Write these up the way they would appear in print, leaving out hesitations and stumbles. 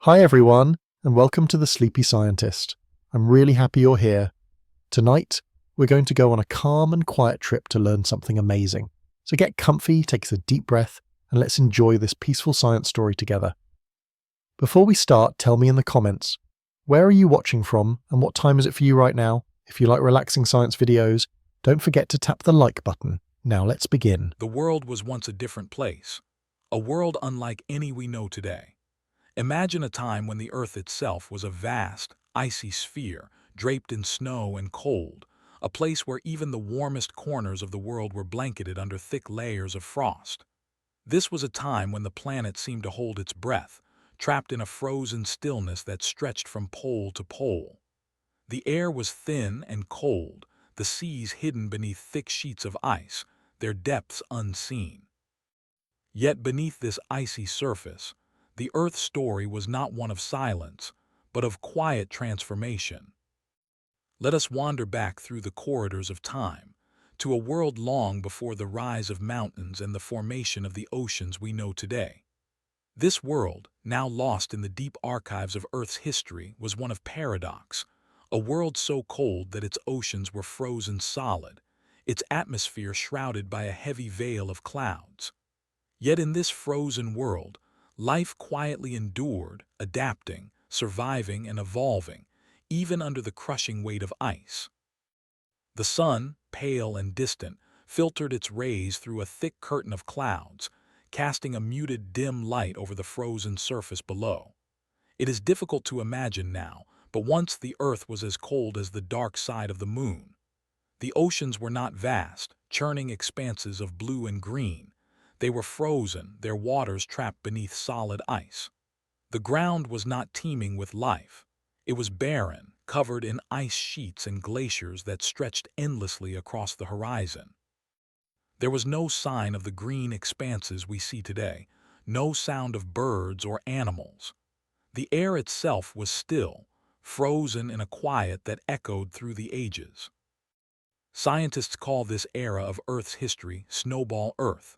Hi everyone, and welcome to The Sleepy Scientist. I'm really happy you're here. Tonight, we're going to go on a calm and quiet trip to learn something amazing. So get comfy, take a deep breath, and let's enjoy this peaceful science story together. Before we start, tell me in the comments, where are you watching from and what time is it for you right now? If you like relaxing science videos, don't forget to tap the like button. Now let's begin. The world was once a different place, a world unlike any we know today. Imagine a time when the Earth itself was a vast, icy sphere, draped in snow and cold, a place where even the warmest corners of the world were blanketed under thick layers of frost. This was a time when the planet seemed to hold its breath, trapped in a frozen stillness that stretched from pole to pole. The air was thin and cold, the seas hidden beneath thick sheets of ice, their depths unseen. Yet beneath this icy surface, the Earth's story was not one of silence, but of quiet transformation. Let us wander back through the corridors of time, to a world long before the rise of mountains and the formation of the oceans we know today. This world, now lost in the deep archives of Earth's history, was one of paradox, a world so cold that its oceans were frozen solid, its atmosphere shrouded by a heavy veil of clouds. Yet in this frozen world, life quietly endured, adapting, surviving, and evolving, even under the crushing weight of ice. The sun, pale and distant, filtered its rays through a thick curtain of clouds, casting a muted, dim light over the frozen surface below. It is difficult to imagine now, but once the Earth was as cold as the dark side of the moon. The oceans were not vast, churning expanses of blue and green. They were frozen, their waters trapped beneath solid ice. The ground was not teeming with life. It was barren, covered in ice sheets and glaciers that stretched endlessly across the horizon. There was no sign of the green expanses we see today, no sound of birds or animals. The air itself was still, frozen in a quiet that echoed through the ages. Scientists call this era of Earth's history Snowball Earth,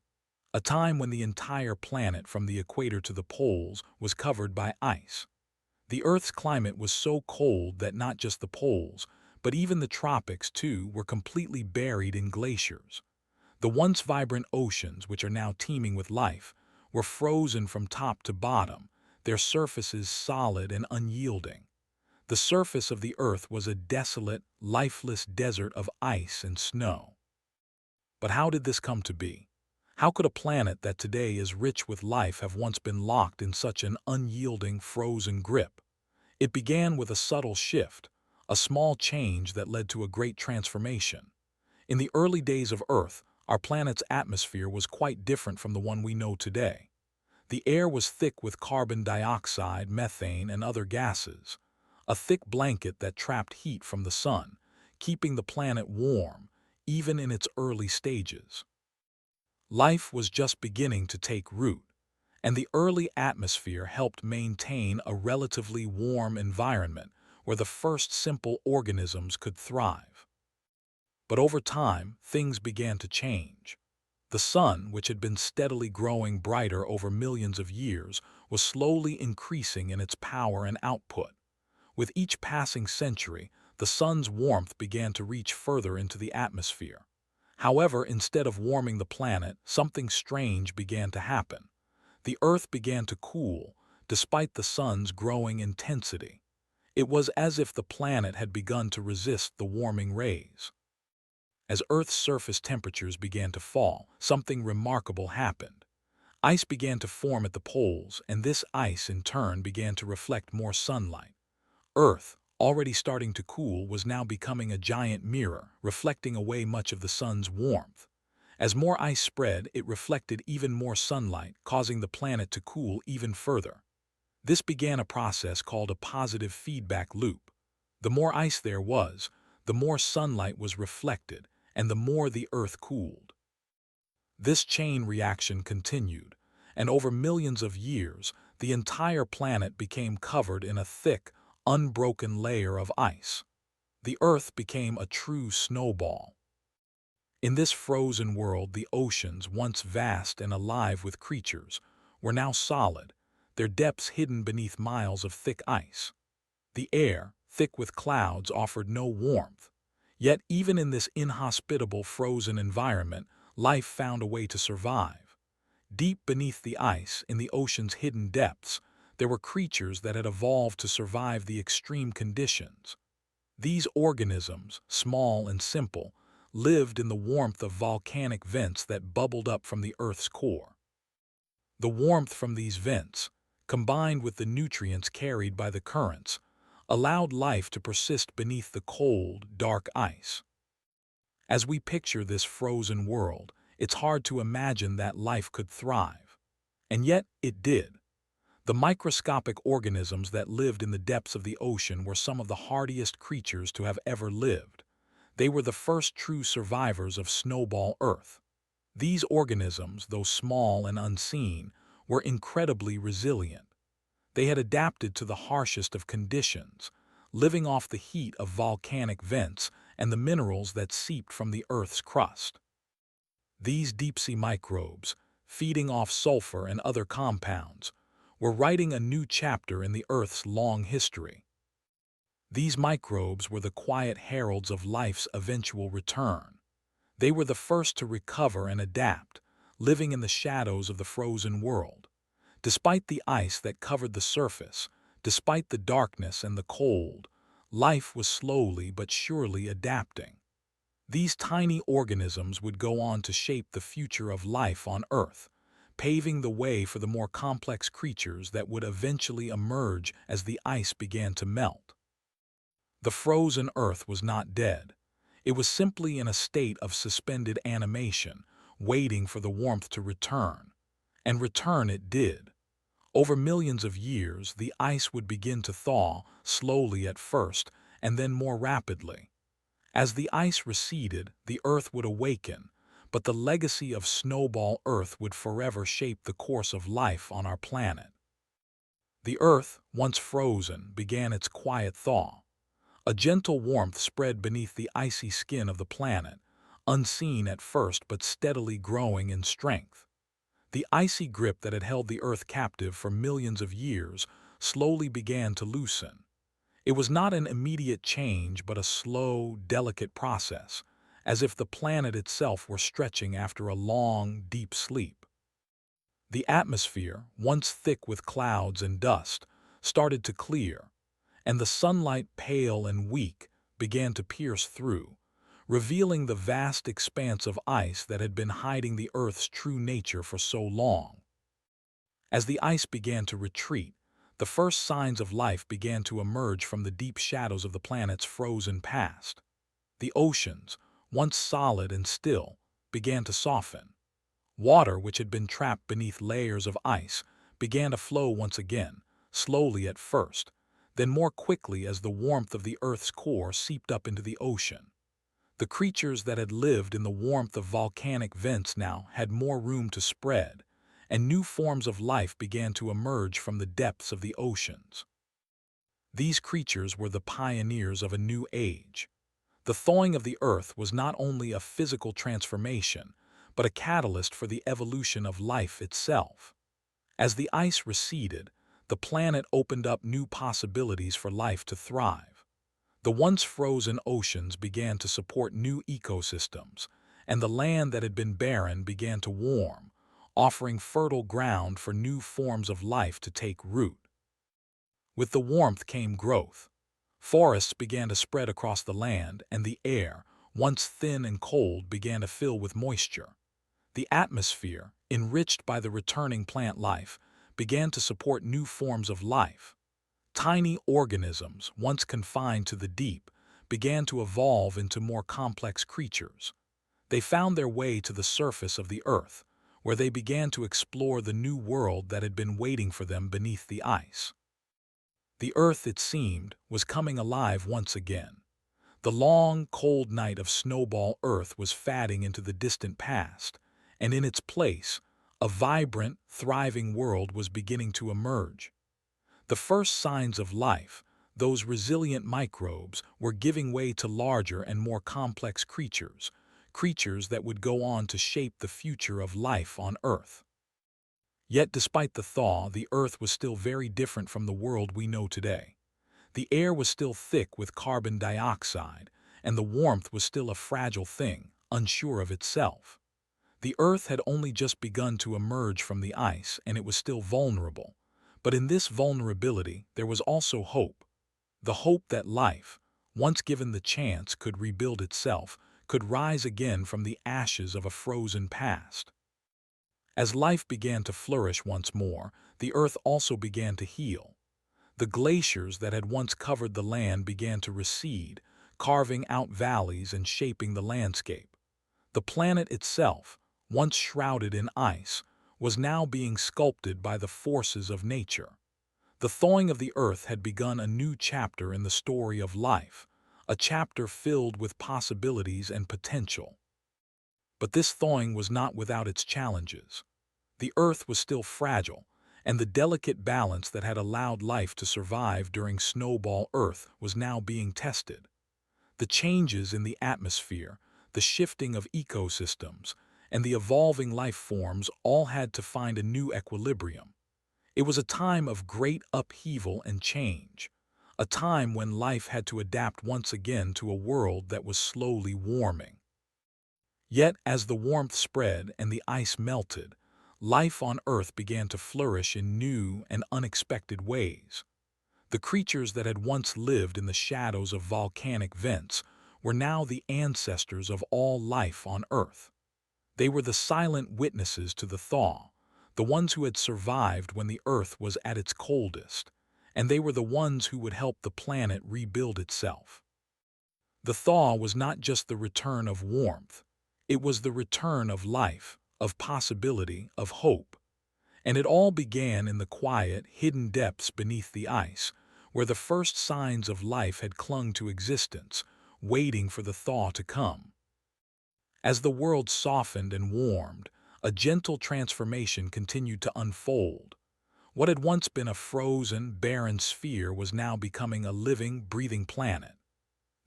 a time when the entire planet from the equator to the poles was covered by ice. The Earth's climate was so cold that not just the poles, but even the tropics too, were completely buried in glaciers. The once vibrant oceans, which are now teeming with life, were frozen from top to bottom, their surfaces solid and unyielding. The surface of the Earth was a desolate, lifeless desert of ice and snow. But how did this come to be? How could a planet that today is rich with life have once been locked in such an unyielding, frozen grip? It began with a subtle shift, a small change that led to a great transformation. In the early days of Earth, our planet's atmosphere was quite different from the one we know today. The air was thick with carbon dioxide, methane, and other gases, a thick blanket that trapped heat from the sun, keeping the planet warm, even in its early stages. Life was just beginning to take root, and the early atmosphere helped maintain a relatively warm environment where the first simple organisms could thrive. But over time, things began to change. The sun, which had been steadily growing brighter over millions of years, was slowly increasing in its power and output. With each passing century, the sun's warmth began to reach further into the atmosphere. However, instead of warming the planet, something strange began to happen. The Earth began to cool, despite the sun's growing intensity. It was as if the planet had begun to resist the warming rays. As Earth's surface temperatures began to fall, something remarkable happened. Ice began to form at the poles, and this ice in turn began to reflect more sunlight. Earth, already starting to cool, was now becoming a giant mirror, reflecting away much of the sun's warmth. As more ice spread, it reflected even more sunlight, causing the planet to cool even further. This began a process called a positive feedback loop. The more ice there was, the more sunlight was reflected, and the more the Earth cooled. This chain reaction continued, and over millions of years, the entire planet became covered in a thick, unbroken layer of ice. The Earth became a true snowball. In this frozen world, the oceans, once vast and alive with creatures, were now solid, their depths hidden beneath miles of thick ice. The air, thick with clouds, offered no warmth. Yet even in this inhospitable frozen environment, life found a way to survive. Deep beneath the ice, in the ocean's hidden depths, there were creatures that had evolved to survive the extreme conditions. These organisms, small and simple, lived in the warmth of volcanic vents that bubbled up from the Earth's core. The warmth from these vents, combined with the nutrients carried by the currents, allowed life to persist beneath the cold, dark ice. As we picture this frozen world, it's hard to imagine that life could thrive. And yet it did. The microscopic organisms that lived in the depths of the ocean were some of the hardiest creatures to have ever lived. They were the first true survivors of Snowball Earth. These organisms, though small and unseen, were incredibly resilient. They had adapted to the harshest of conditions, living off the heat of volcanic vents and the minerals that seeped from the Earth's crust. These deep-sea microbes, feeding off sulfur and other compounds, were writing a new chapter in the Earth's long history. These microbes were the quiet heralds of life's eventual return. They were the first to recover and adapt, living in the shadows of the frozen world. Despite the ice that covered the surface, despite the darkness and the cold, life was slowly but surely adapting. These tiny organisms would go on to shape the future of life on Earth, paving the way for the more complex creatures that would eventually emerge as the ice began to melt. The frozen Earth was not dead. It was simply in a state of suspended animation, waiting for the warmth to return. And return it did. Over millions of years, the ice would begin to thaw, slowly at first, and then more rapidly. As the ice receded, the Earth would awaken, but the legacy of Snowball Earth would forever shape the course of life on our planet. The Earth, once frozen, began its quiet thaw. A gentle warmth spread beneath the icy skin of the planet, unseen at first but steadily growing in strength. The icy grip that had held the Earth captive for millions of years slowly began to loosen. It was not an immediate change but a slow, delicate process, as if the planet itself were stretching after a long, deep sleep. The atmosphere, once thick with clouds and dust, started to clear, and the sunlight, pale and weak, began to pierce through, revealing the vast expanse of ice that had been hiding the Earth's true nature for so long. As the ice began to retreat, the first signs of life began to emerge from the deep shadows of the planet's frozen past. The oceans, once solid and still, began to soften. Water, which had been trapped beneath layers of ice, began to flow once again, slowly at first, then more quickly as the warmth of the Earth's core seeped up into the ocean. The creatures that had lived in the warmth of volcanic vents now had more room to spread, and new forms of life began to emerge from the depths of the oceans. These creatures were the pioneers of a new age. The thawing of the Earth was not only a physical transformation, but a catalyst for the evolution of life itself. As the ice receded, the planet opened up new possibilities for life to thrive. The once frozen oceans began to support new ecosystems, and the land that had been barren began to warm, offering fertile ground for new forms of life to take root. With the warmth came growth. Forests began to spread across the land, and the air, once thin and cold, began to fill with moisture. The atmosphere, enriched by the returning plant life, began to support new forms of life. Tiny organisms, once confined to the deep, began to evolve into more complex creatures. They found their way to the surface of the Earth, where they began to explore the new world that had been waiting for them beneath the ice. The Earth, it seemed, was coming alive once again. The long, cold night of Snowball Earth was fading into the distant past, and in its place, a vibrant, thriving world was beginning to emerge. The first signs of life, those resilient microbes, were giving way to larger and more complex creatures, creatures that would go on to shape the future of life on Earth. Yet despite the thaw, the Earth was still very different from the world we know today. The air was still thick with carbon dioxide, and the warmth was still a fragile thing, unsure of itself. The Earth had only just begun to emerge from the ice, and it was still vulnerable. But in this vulnerability, there was also hope. The hope that life, once given the chance, could rebuild itself, could rise again from the ashes of a frozen past. As life began to flourish once more, the Earth also began to heal. The glaciers that had once covered the land began to recede, carving out valleys and shaping the landscape. The planet itself, once shrouded in ice, was now being sculpted by the forces of nature. The thawing of the Earth had begun a new chapter in the story of life, a chapter filled with possibilities and potential. But this thawing was not without its challenges. The Earth was still fragile, and the delicate balance that had allowed life to survive during Snowball Earth was now being tested. The changes in the atmosphere, the shifting of ecosystems, and the evolving life forms all had to find a new equilibrium. It was a time of great upheaval and change, a time when life had to adapt once again to a world that was slowly warming. Yet, as the warmth spread and the ice melted, life on Earth began to flourish in new and unexpected ways. The creatures that had once lived in the shadows of volcanic vents were now the ancestors of all life on Earth. They were the silent witnesses to the thaw, the ones who had survived when the Earth was at its coldest, and they were the ones who would help the planet rebuild itself. The thaw was not just the return of warmth, it was the return of life, of possibility, of hope. And it all began in the quiet, hidden depths beneath the ice, where the first signs of life had clung to existence, waiting for the thaw to come. As the world softened and warmed, a gentle transformation continued to unfold. What had once been a frozen, barren sphere was now becoming a living, breathing planet.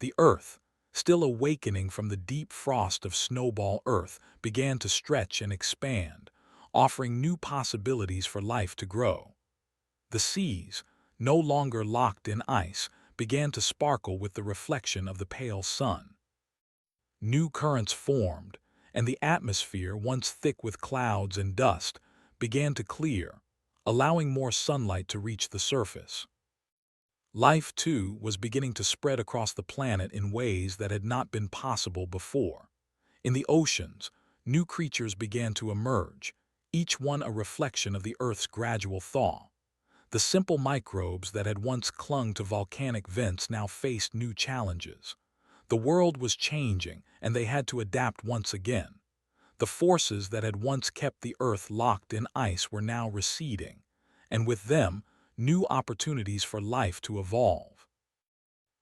The Earth, still awakening from the deep frost of Snowball Earth, began to stretch and expand, offering new possibilities for life to grow. The seas, no longer locked in ice, began to sparkle with the reflection of the pale sun. New currents formed, and the atmosphere, once thick with clouds and dust, began to clear, allowing more sunlight to reach the surface. Life, too, was beginning to spread across the planet in ways that had not been possible before. In the oceans, new creatures began to emerge, each one a reflection of the Earth's gradual thaw. The simple microbes that had once clung to volcanic vents now faced new challenges. The world was changing, and they had to adapt once again. The forces that had once kept the Earth locked in ice were now receding, and with them, new opportunities for life to evolve.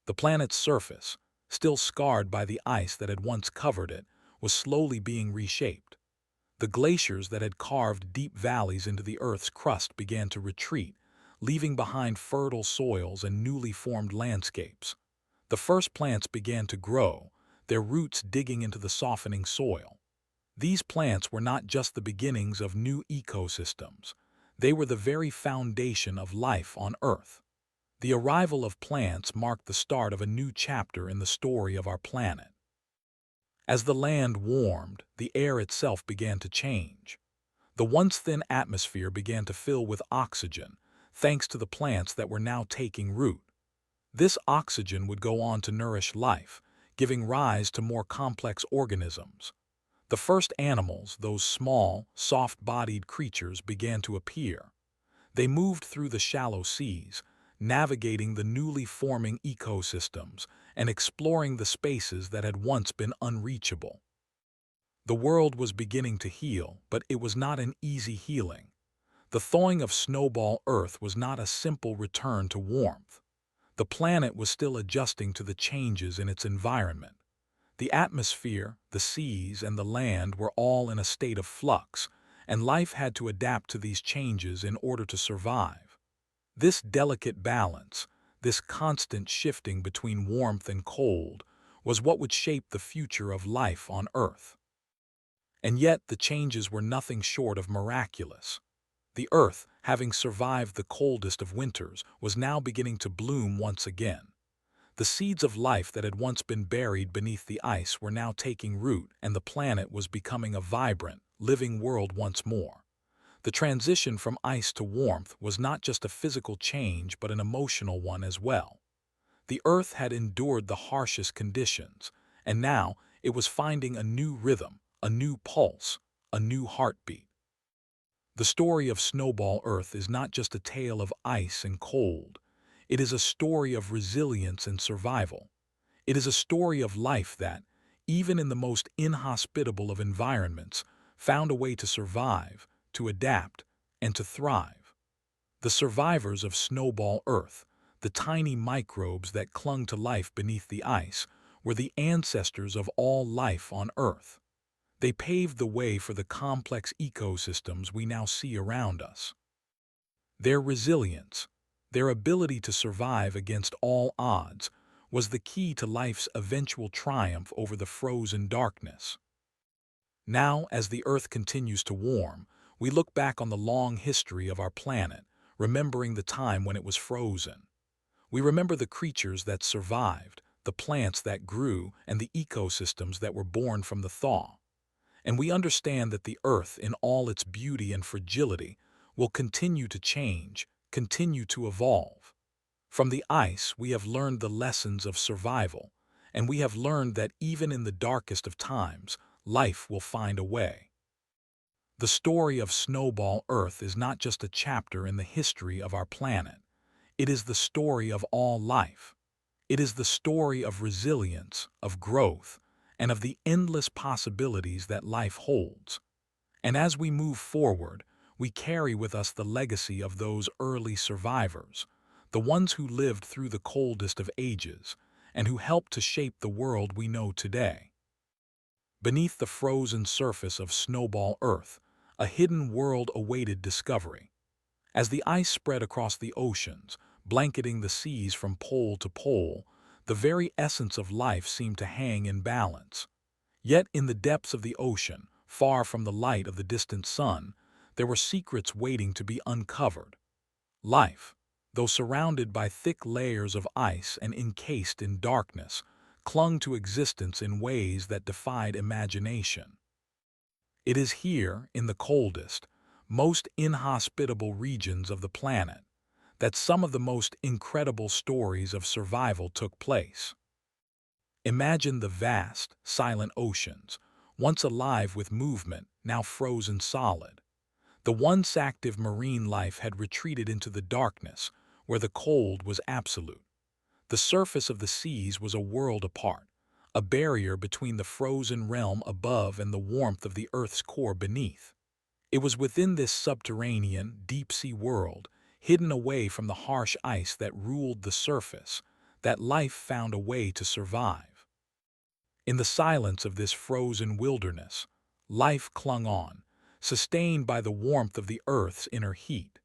The planet's surface, still scarred by the ice that had once covered it, was slowly being reshaped. The glaciers that had carved deep valleys into the Earth's crust began to retreat, leaving behind fertile soils and newly formed landscapes. The first plants began to grow, their roots digging into the softening soil. These plants were not just the beginnings of new ecosystems. They were the very foundation of life on Earth. The arrival of plants marked the start of a new chapter in the story of our planet. As the land warmed, the air itself began to change. The once thin atmosphere began to fill with oxygen, thanks to the plants that were now taking root. This oxygen would go on to nourish life, giving rise to more complex organisms. The first animals, those small, soft-bodied creatures, began to appear. They moved through the shallow seas, navigating the newly forming ecosystems and exploring the spaces that had once been unreachable. The world was beginning to heal, but it was not an easy healing. The thawing of Snowball Earth was not a simple return to warmth. The planet was still adjusting to the changes in its environment. The atmosphere, the seas, and the land were all in a state of flux, and life had to adapt to these changes in order to survive. This delicate balance, this constant shifting between warmth and cold, was what would shape the future of life on Earth. And yet the changes were nothing short of miraculous. The Earth, having survived the coldest of winters, was now beginning to bloom once again. The seeds of life that had once been buried beneath the ice were now taking root, and the planet was becoming a vibrant, living world once more. The transition from ice to warmth was not just a physical change but an emotional one as well. The Earth had endured the harshest conditions, and now it was finding a new rhythm, a new pulse, a new heartbeat. The story of Snowball Earth is not just a tale of ice and cold. It is a story of resilience and survival. It is a story of life that, even in the most inhospitable of environments, found a way to survive, to adapt, and to thrive. The survivors of Snowball Earth, the tiny microbes that clung to life beneath the ice, were the ancestors of all life on Earth. They paved the way for the complex ecosystems we now see around us. Their resilience, their ability to survive against all odds, was the key to life's eventual triumph over the frozen darkness. Now, as the Earth continues to warm, we look back on the long history of our planet, remembering the time when it was frozen. We remember the creatures that survived, the plants that grew, and the ecosystems that were born from the thaw. And we understand that the Earth, in all its beauty and fragility, will continue to change, continue to evolve. From the ice, we have learned the lessons of survival, and we have learned that even in the darkest of times, life will find a way. The story of Snowball Earth is not just a chapter in the history of our planet. It is the story of all life. It is the story of resilience, of growth, and of the endless possibilities that life holds. And as we move forward, we carry with us the legacy of those early survivors, the ones who lived through the coldest of ages, and who helped to shape the world we know today. Beneath the frozen surface of Snowball Earth, a hidden world awaited discovery. As the ice spread across the oceans, blanketing the seas from pole to pole, the very essence of life seemed to hang in balance. Yet in the depths of the ocean, far from the light of the distant sun, there were secrets waiting to be uncovered. Life, though surrounded by thick layers of ice and encased in darkness, clung to existence in ways that defied imagination. It is here, in the coldest, most inhospitable regions of the planet, that some of the most incredible stories of survival took place. Imagine the vast, silent oceans, once alive with movement, now frozen solid. The once active marine life had retreated into the darkness, where the cold was absolute. The surface of the seas was a world apart, a barrier between the frozen realm above and the warmth of the Earth's core beneath. It was within this subterranean, deep-sea world, hidden away from the harsh ice that ruled the surface, that life found a way to survive. In the silence of this frozen wilderness, life clung on, sustained by the warmth of the Earth's inner heat.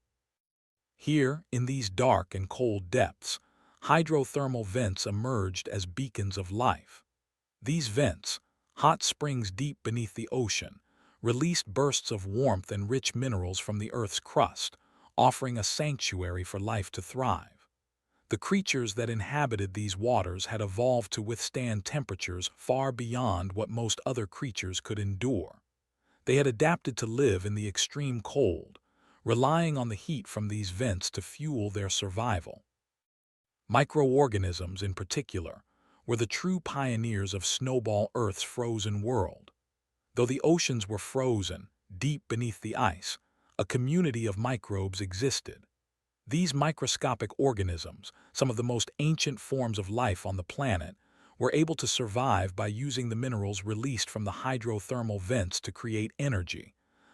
Here, in these dark and cold depths, hydrothermal vents emerged as beacons of life. These vents, hot springs deep beneath the ocean, released bursts of warmth and rich minerals from the Earth's crust, offering a sanctuary for life to thrive. The creatures that inhabited these waters had evolved to withstand temperatures far beyond what most other creatures could endure. They had adapted to live in the extreme cold, relying on the heat from these vents to fuel their survival. Microorganisms, in particular, were the true pioneers of Snowball Earth's frozen world. Though the oceans were frozen, deep beneath the ice, a community of microbes existed. These microscopic organisms, some of the most ancient forms of life on the planet, were able to survive by using the minerals released from the hydrothermal vents to create energy,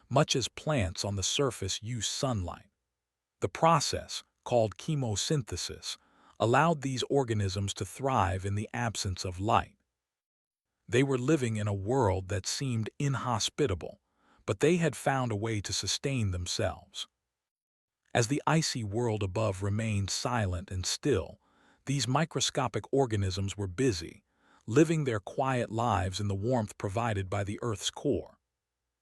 much as plants on the surface use sunlight. The process, called chemosynthesis, allowed these organisms to thrive in the absence of light. They were living in a world that seemed inhospitable, but they had found a way to sustain themselves. As the icy world above remained silent and still, these microscopic organisms were busy, living their quiet lives in the warmth provided by the Earth's core.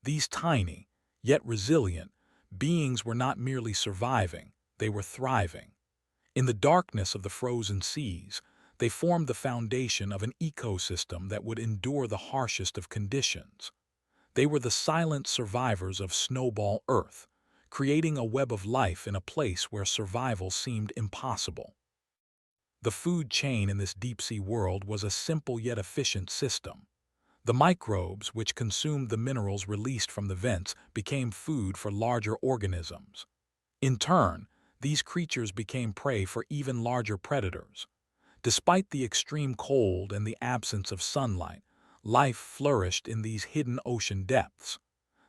These tiny, yet resilient, beings were not merely surviving, they were thriving. In the darkness of the frozen seas, they formed the foundation of an ecosystem that would endure the harshest of conditions. They were the silent survivors of Snowball Earth, creating a web of life in a place where survival seemed impossible. The food chain in this deep-sea world was a simple yet efficient system. The microbes, which consumed the minerals released from the vents, became food for larger organisms. In turn, these creatures became prey for even larger predators. Despite the extreme cold and the absence of sunlight, life flourished in these hidden ocean depths.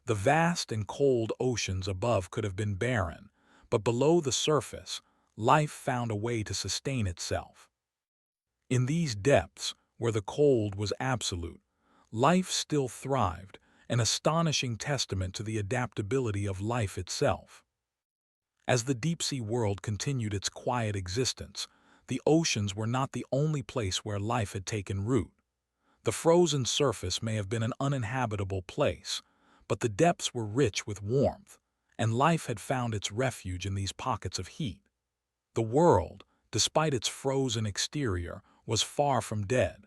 The vast and cold oceans above could have been barren, but below the surface, life found a way to sustain itself. In these depths, where the cold was absolute, life still thrived, an astonishing testament to the adaptability of life itself. As the deep-sea world continued its quiet existence, the oceans were not the only place where life had taken root. The frozen surface may have been an uninhabitable place, but the depths were rich with warmth, and life had found its refuge in these pockets of heat. The world, despite its frozen exterior, was far from dead.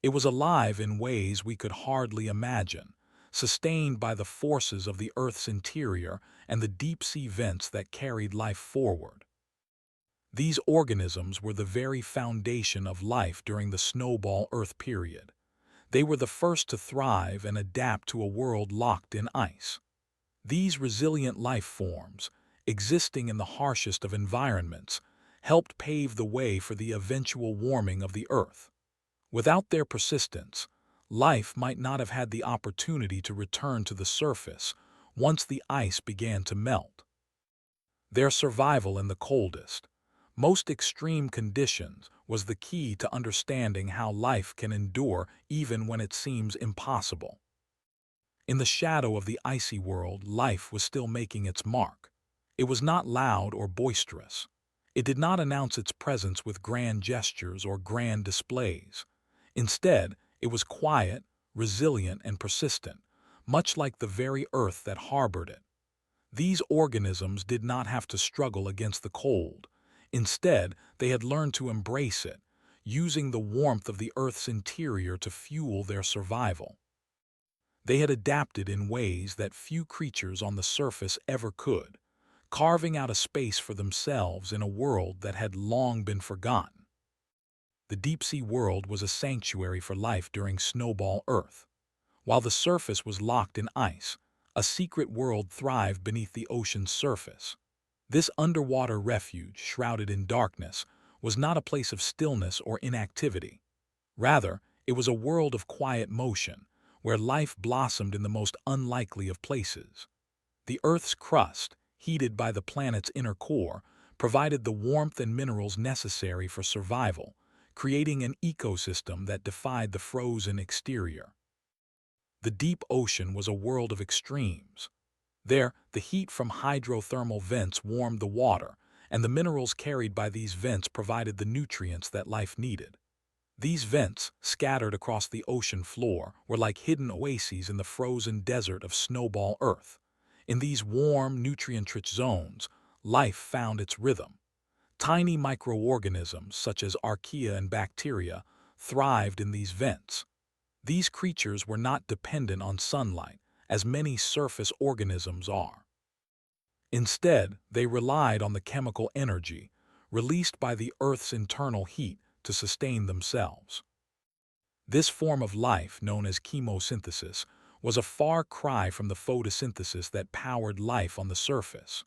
It was alive in ways we could hardly imagine, sustained by the forces of the Earth's interior and the deep-sea vents that carried life forward. These organisms were the very foundation of life during the Snowball Earth period. They were the first to thrive and adapt to a world locked in ice. These resilient life forms, existing in the harshest of environments, helped pave the way for the eventual warming of the Earth. Without their persistence, life might not have had the opportunity to return to the surface once the ice began to melt. Their survival in the coldest, most extreme conditions was the key to understanding how life can endure even when it seems impossible. In the shadow of the icy world, life was still making its mark. It was not loud or boisterous. It did not announce its presence with grand gestures or grand displays. Instead, it was quiet, resilient, and persistent, much like the very earth that harbored it. These organisms did not have to struggle against the cold. Instead, they had learned to embrace it, using the warmth of the Earth's interior to fuel their survival. They had adapted in ways that few creatures on the surface ever could, carving out a space for themselves in a world that had long been forgotten. The deep-sea world was a sanctuary for life during Snowball Earth. While the surface was locked in ice, a secret world thrived beneath the ocean's surface. This underwater refuge, shrouded in darkness, was not a place of stillness or inactivity. Rather, it was a world of quiet motion, where life blossomed in the most unlikely of places. The Earth's crust, heated by the planet's inner core, provided the warmth and minerals necessary for survival, creating an ecosystem that defied the frozen exterior. The deep ocean was a world of extremes. There, the heat from hydrothermal vents warmed the water, and the minerals carried by these vents provided the nutrients that life needed. These vents, scattered across the ocean floor, were like hidden oases in the frozen desert of Snowball Earth. In these warm, nutrient-rich zones, life found its rhythm. Tiny microorganisms, such as archaea and bacteria, thrived in these vents. These creatures were not dependent on sunlight, as many surface organisms are. Instead, they relied on the chemical energy released by the Earth's internal heat to sustain themselves. This form of life, known as chemosynthesis, was a far cry from the photosynthesis that powered life on the surface.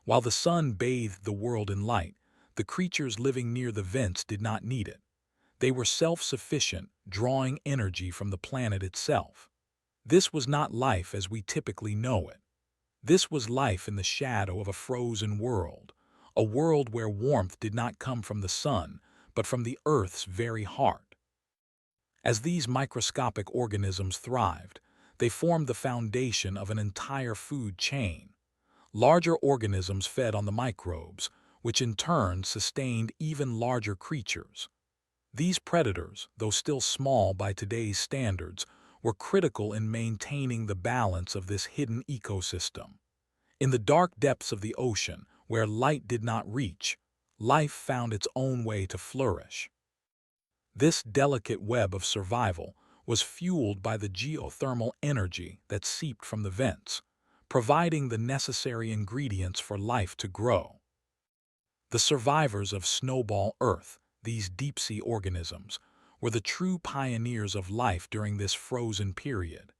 While the sun bathed the world in light, the creatures living near the vents did not need it. They were self-sufficient, drawing energy from the planet itself. This was not life as we typically know it. This was life in the shadow of a frozen world, a world where warmth did not come from the sun, but from the Earth's very heart. As these microscopic organisms thrived, they formed the foundation of an entire food chain. Larger organisms fed on the microbes, which in turn sustained even larger creatures. These predators, though still small by today's standards, were critical in maintaining the balance of this hidden ecosystem. In the dark depths of the ocean, where light did not reach, life found its own way to flourish. This delicate web of survival was fueled by the geothermal energy that seeped from the vents, providing the necessary ingredients for life to grow. The survivors of Snowball Earth, these deep-sea organisms, were the true pioneers of life during this frozen period.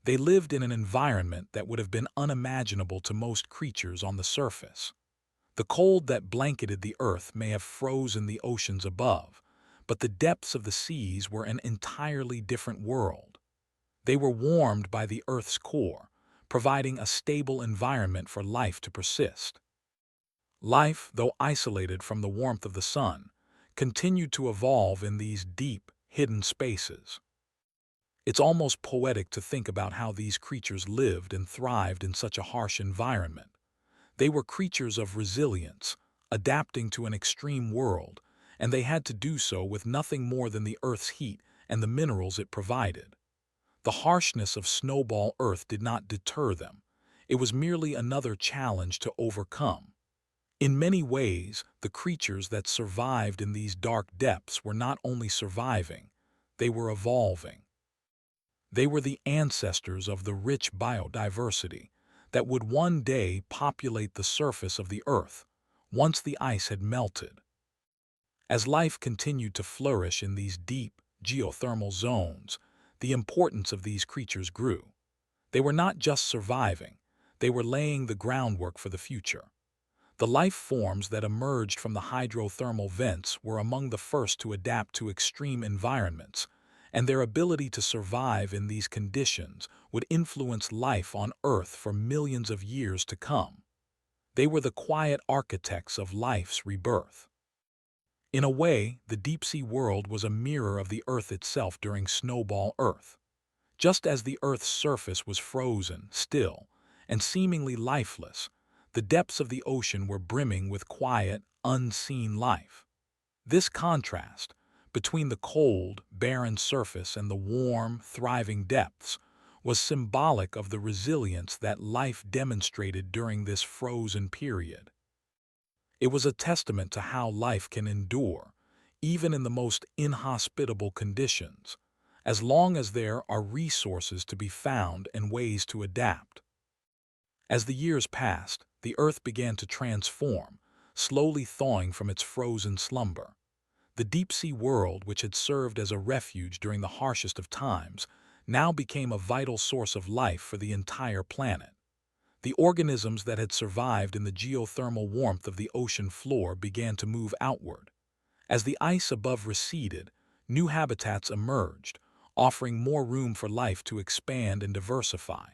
They lived in an environment that would have been unimaginable to most creatures on the surface. The cold that blanketed the earth may have frozen the oceans above, but the depths of the seas were an entirely different world. They were warmed by the earth's core, providing a stable environment for life to persist. Life, though isolated from the warmth of the sun, continued to evolve in these deep, hidden spaces. It's almost poetic to think about how these creatures lived and thrived in such a harsh environment. They were creatures of resilience, adapting to an extreme world, and they had to do so with nothing more than the Earth's heat and the minerals it provided. The harshness of Snowball Earth did not deter them. It was merely another challenge to overcome. In many ways, the creatures that survived in these dark depths were not only surviving, they were evolving. They were the ancestors of the rich biodiversity that would one day populate the surface of the Earth once the ice had melted. As life continued to flourish in these deep, geothermal zones, the importance of these creatures grew. They were not just surviving, they were laying the groundwork for the future. The life forms that emerged from the hydrothermal vents were among the first to adapt to extreme environments, and their ability to survive in these conditions would influence life on Earth for millions of years to come. They were the quiet architects of life's rebirth. In a way, the deep-sea world was a mirror of the Earth itself during Snowball Earth. Just as the Earth's surface was frozen, still, and seemingly lifeless, the depths of the ocean were brimming with quiet, unseen life. This contrast, between the cold, barren surface and the warm, thriving depths, was symbolic of the resilience that life demonstrated during this frozen period. It was a testament to how life can endure, even in the most inhospitable conditions, as long as there are resources to be found and ways to adapt. As the years passed, the Earth began to transform, slowly thawing from its frozen slumber. The deep-sea world, which had served as a refuge during the harshest of times, now became a vital source of life for the entire planet. The organisms that had survived in the geothermal warmth of the ocean floor began to move outward. As the ice above receded, new habitats emerged, offering more room for life to expand and diversify.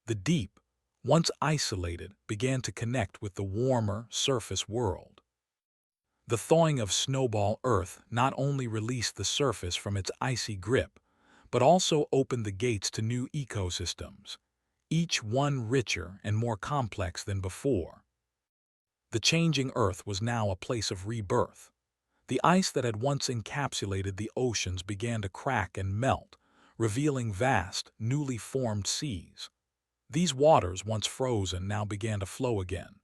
The deep, once isolated, began to connect with the warmer, surface world. The thawing of Snowball Earth not only released the surface from its icy grip, but also opened the gates to new ecosystems, each one richer and more complex than before. The changing Earth was now a place of rebirth. The ice that had once encapsulated the oceans began to crack and melt, revealing vast, newly formed seas. These waters, once frozen, now began to flow again.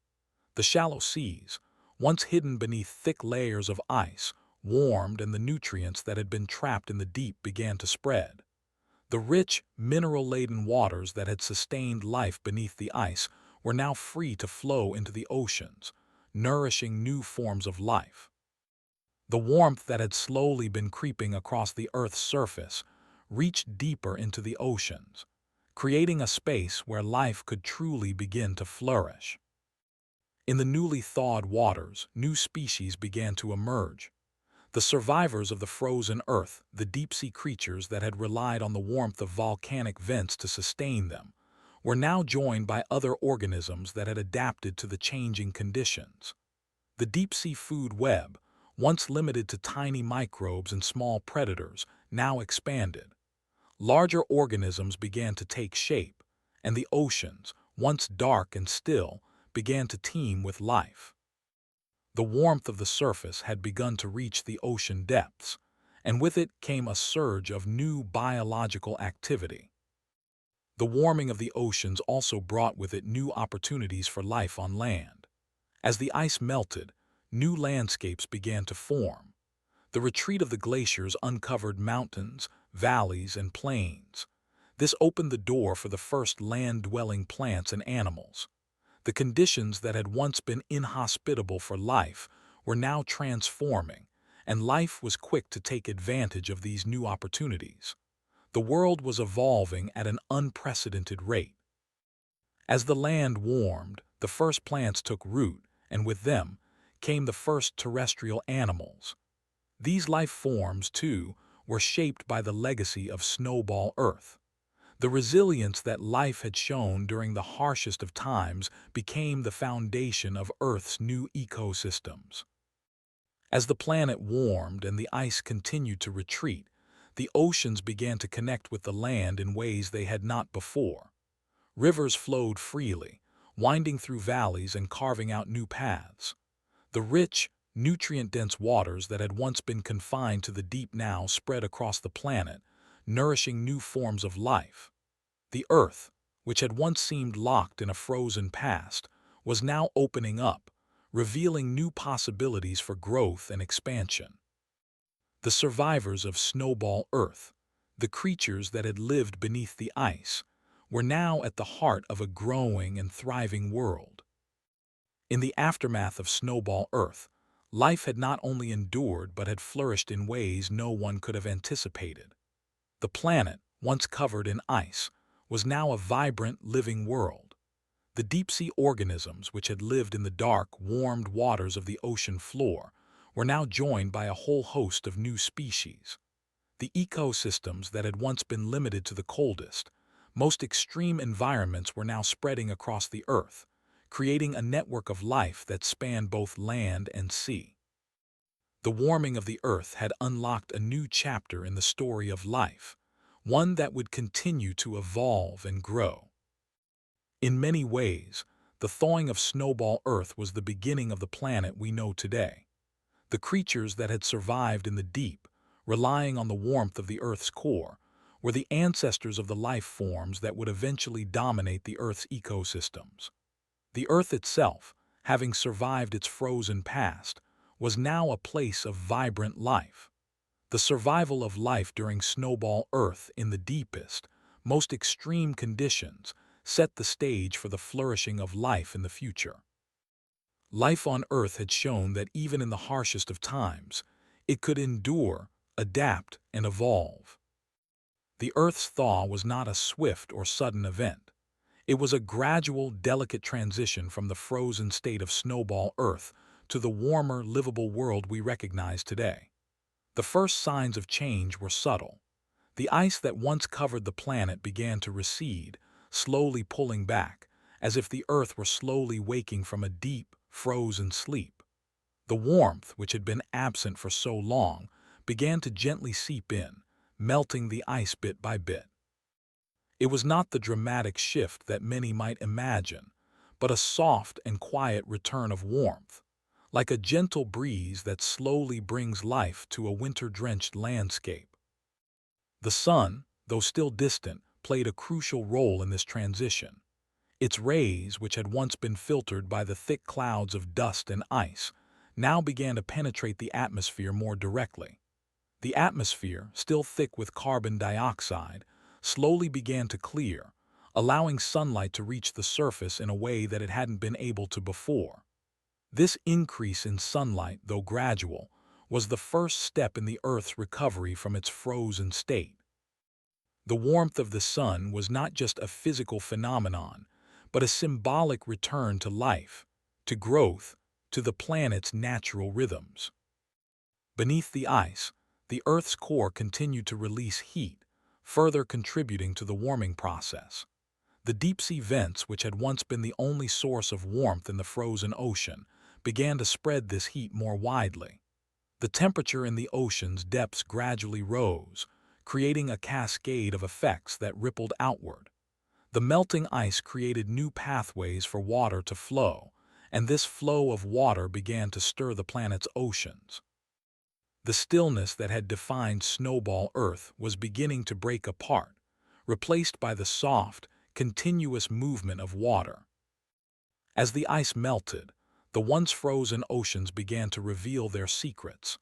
The shallow seas, once hidden beneath thick layers of ice, warmed, and the nutrients that had been trapped in the deep began to spread. The rich, mineral-laden waters that had sustained life beneath the ice were now free to flow into the oceans, nourishing new forms of life. The warmth that had slowly been creeping across the Earth's surface reached deeper into the oceans, creating a space where life could truly begin to flourish. In the newly thawed waters, new species began to emerge. The survivors of the frozen Earth, the deep-sea creatures that had relied on the warmth of volcanic vents to sustain them, were now joined by other organisms that had adapted to the changing conditions. The deep-sea food web, once limited to tiny microbes and small predators, now expanded. Larger organisms began to take shape, and the oceans, once dark and still, began to teem with life. The warmth of the surface had begun to reach the ocean depths, and with it came a surge of new biological activity. The warming of the oceans also brought with it new opportunities for life on land. As the ice melted, new landscapes began to form. The retreat of the glaciers uncovered mountains, valleys, and plains. This opened the door for the first land-dwelling plants and animals. The conditions that had once been inhospitable for life were now transforming, and life was quick to take advantage of these new opportunities. The world was evolving at an unprecedented rate. As the land warmed, the first plants took root, and with them came the first terrestrial animals. These life forms, too, were shaped by the legacy of Snowball Earth. The resilience that life had shown during the harshest of times became the foundation of Earth's new ecosystems. As the planet warmed and the ice continued to retreat, the oceans began to connect with the land in ways they had not before. Rivers flowed freely, winding through valleys and carving out new paths. The rich, nutrient-dense waters that had once been confined to the deep now spread across the planet, nourishing new forms of life. The Earth, which had once seemed locked in a frozen past, was now opening up, revealing new possibilities for growth and expansion. The survivors of Snowball Earth, the creatures that had lived beneath the ice, were now at the heart of a growing and thriving world. In the aftermath of Snowball Earth, life had not only endured but had flourished in ways no one could have anticipated. The planet, once covered in ice, was now a vibrant, living world. The deep-sea organisms which had lived in the dark, warmed waters of the ocean floor were now joined by a whole host of new species. The ecosystems that had once been limited to the coldest, most extreme environments were now spreading across the Earth, creating a network of life that spanned both land and sea. The warming of the Earth had unlocked a new chapter in the story of life, one that would continue to evolve and grow. In many ways, the thawing of Snowball Earth was the beginning of the planet we know today. The creatures that had survived in the deep, relying on the warmth of the Earth's core, were the ancestors of the life forms that would eventually dominate the Earth's ecosystems. The Earth itself, having survived its frozen past, was now a place of vibrant life. The survival of life during Snowball Earth in the deepest, most extreme conditions set the stage for the flourishing of life in the future. Life on Earth had shown that even in the harshest of times, it could endure, adapt, and evolve. The Earth's thaw was not a swift or sudden event. It was a gradual, delicate transition from the frozen state of Snowball Earth to the warmer, livable world we recognize today. The first signs of change were subtle. The ice that once covered the planet began to recede, slowly pulling back, as if the Earth were slowly waking from a deep, frozen sleep. The warmth, which had been absent for so long, began to gently seep in, melting the ice bit by bit. It was not the dramatic shift that many might imagine, but a soft and quiet return of warmth, like a gentle breeze that slowly brings life to a winter-drenched landscape. The sun, though still distant, played a crucial role in this transition. Its rays, which had once been filtered by the thick clouds of dust and ice, now began to penetrate the atmosphere more directly. The atmosphere, still thick with carbon dioxide, slowly began to clear, allowing sunlight to reach the surface in a way that it hadn't been able to before. This increase in sunlight, though gradual, was the first step in the Earth's recovery from its frozen state. The warmth of the sun was not just a physical phenomenon, but a symbolic return to life, to growth, to the planet's natural rhythms. Beneath the ice, the Earth's core continued to release heat, further contributing to the warming process. The deep-sea vents, which had once been the only source of warmth in the frozen ocean, began to spread this heat more widely. The temperature in the ocean's depths gradually rose, creating a cascade of effects that rippled outward. The melting ice created new pathways for water to flow, and this flow of water began to stir the planet's oceans. The stillness that had defined Snowball Earth was beginning to break apart, replaced by the soft, continuous movement of water. As the ice melted, the once frozen oceans began to reveal their secrets.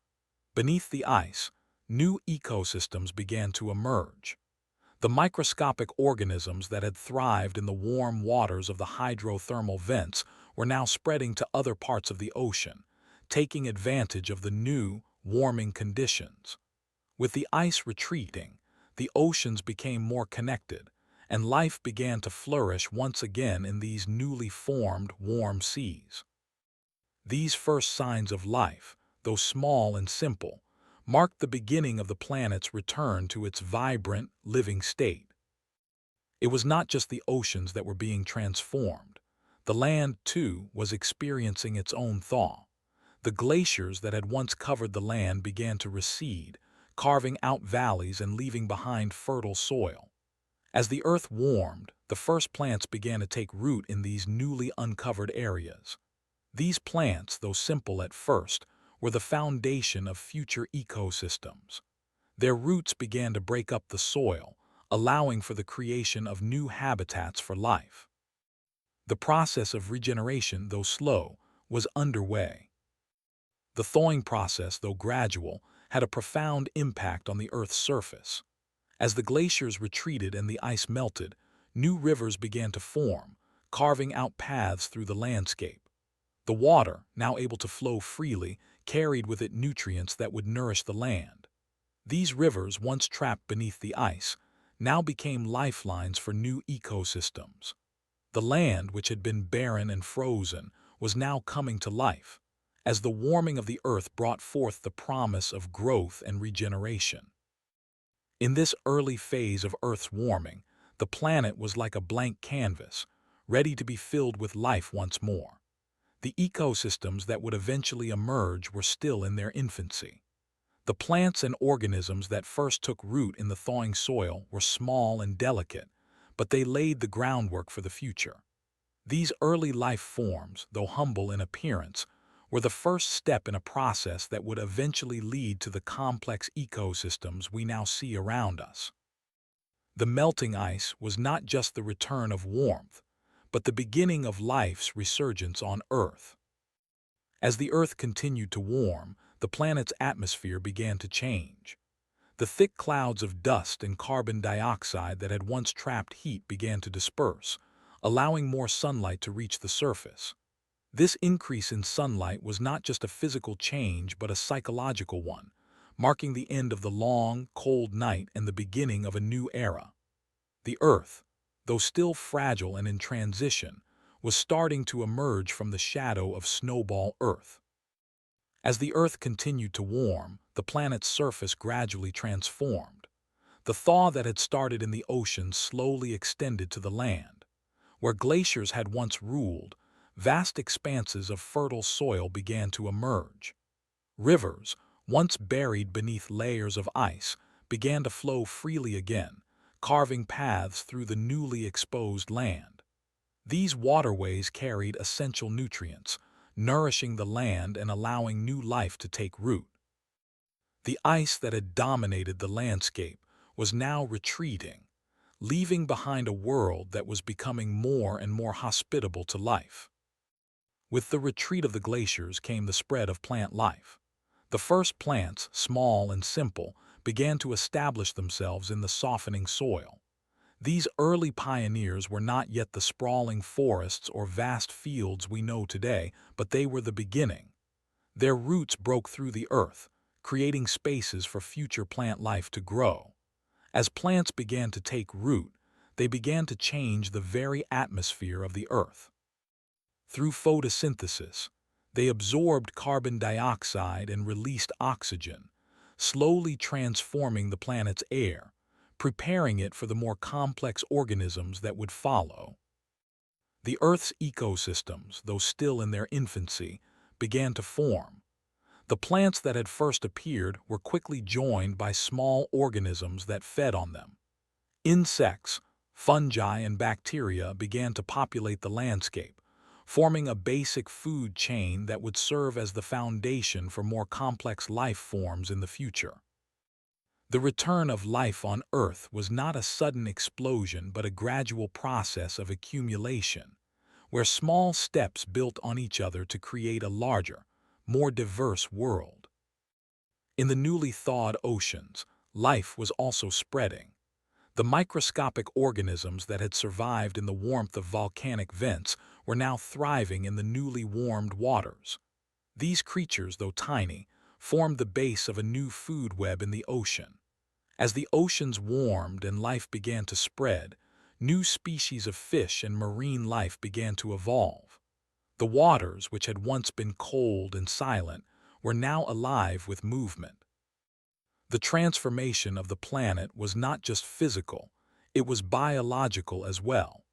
Beneath the ice, new ecosystems began to emerge. The microscopic organisms that had thrived in the warm waters of the hydrothermal vents were now spreading to other parts of the ocean, taking advantage of the new, warming conditions. With the ice retreating, the oceans became more connected, and life began to flourish once again in these newly formed warm seas. These first signs of life, though small and simple, marked the beginning of the planet's return to its vibrant, living state. It was not just the oceans that were being transformed. The land, too, was experiencing its own thaw. The glaciers that had once covered the land began to recede, carving out valleys and leaving behind fertile soil. As the earth warmed, the first plants began to take root in these newly uncovered areas. These plants, though simple at first, were the foundation of future ecosystems. Their roots began to break up the soil, allowing for the creation of new habitats for life. The process of regeneration, though slow, was underway. The thawing process, though gradual, had a profound impact on the Earth's surface. As the glaciers retreated and the ice melted, new rivers began to form, carving out paths through the landscape. The water, now able to flow freely, carried with it nutrients that would nourish the land. These rivers, once trapped beneath the ice, now became lifelines for new ecosystems. The land, which had been barren and frozen, was now coming to life, as the warming of the earth brought forth the promise of growth and regeneration. In this early phase of Earth's warming, the planet was like a blank canvas, ready to be filled with life once more. The ecosystems that would eventually emerge were still in their infancy. The plants and organisms that first took root in the thawing soil were small and delicate, but they laid the groundwork for the future. These early life forms, though humble in appearance, were the first step in a process that would eventually lead to the complex ecosystems we now see around us. The melting ice was not just the return of warmth, but the beginning of life's resurgence on Earth. As the Earth continued to warm, the planet's atmosphere began to change. The thick clouds of dust and carbon dioxide that had once trapped heat began to disperse, allowing more sunlight to reach the surface. This increase in sunlight was not just a physical change but a psychological one, marking the end of the long, cold night and the beginning of a new era. The Earth, though still fragile and in transition, was starting to emerge from the shadow of Snowball Earth. As the Earth continued to warm, the planet's surface gradually transformed. The thaw that had started in the oceans slowly extended to the land. Where glaciers had once ruled, vast expanses of fertile soil began to emerge. Rivers, once buried beneath layers of ice, began to flow freely again, carving paths through the newly exposed land. These waterways carried essential nutrients, nourishing the land and allowing new life to take root. The ice that had dominated the landscape was now retreating, leaving behind a world that was becoming more and more hospitable to life. With the retreat of the glaciers came the spread of plant life. The first plants, small and simple, began to establish themselves in the softening soil. These early pioneers were not yet the sprawling forests or vast fields we know today, but they were the beginning. Their roots broke through the earth, creating spaces for future plant life to grow. As plants began to take root, they began to change the very atmosphere of the earth. Through photosynthesis, they absorbed carbon dioxide and released oxygen, slowly transforming the planet's air, preparing it for the more complex organisms that would follow. The Earth's ecosystems, though still in their infancy, began to form. The plants that had first appeared were quickly joined by small organisms that fed on them. Insects, fungi, and bacteria began to populate the landscape, forming a basic food chain that would serve as the foundation for more complex life forms in the future. The return of life on Earth was not a sudden explosion but a gradual process of accumulation, where small steps built on each other to create a larger, more diverse world. In the newly thawed oceans, life was also spreading. The microscopic organisms that had survived in the warmth of volcanic vents were now thriving in the newly warmed waters. These creatures, though tiny, formed the base of a new food web in the ocean. As the oceans warmed and life began to spread, new species of fish and marine life began to evolve. The waters, which had once been cold and silent, were now alive with movement. The transformation of the planet was not just physical, it was biological as well.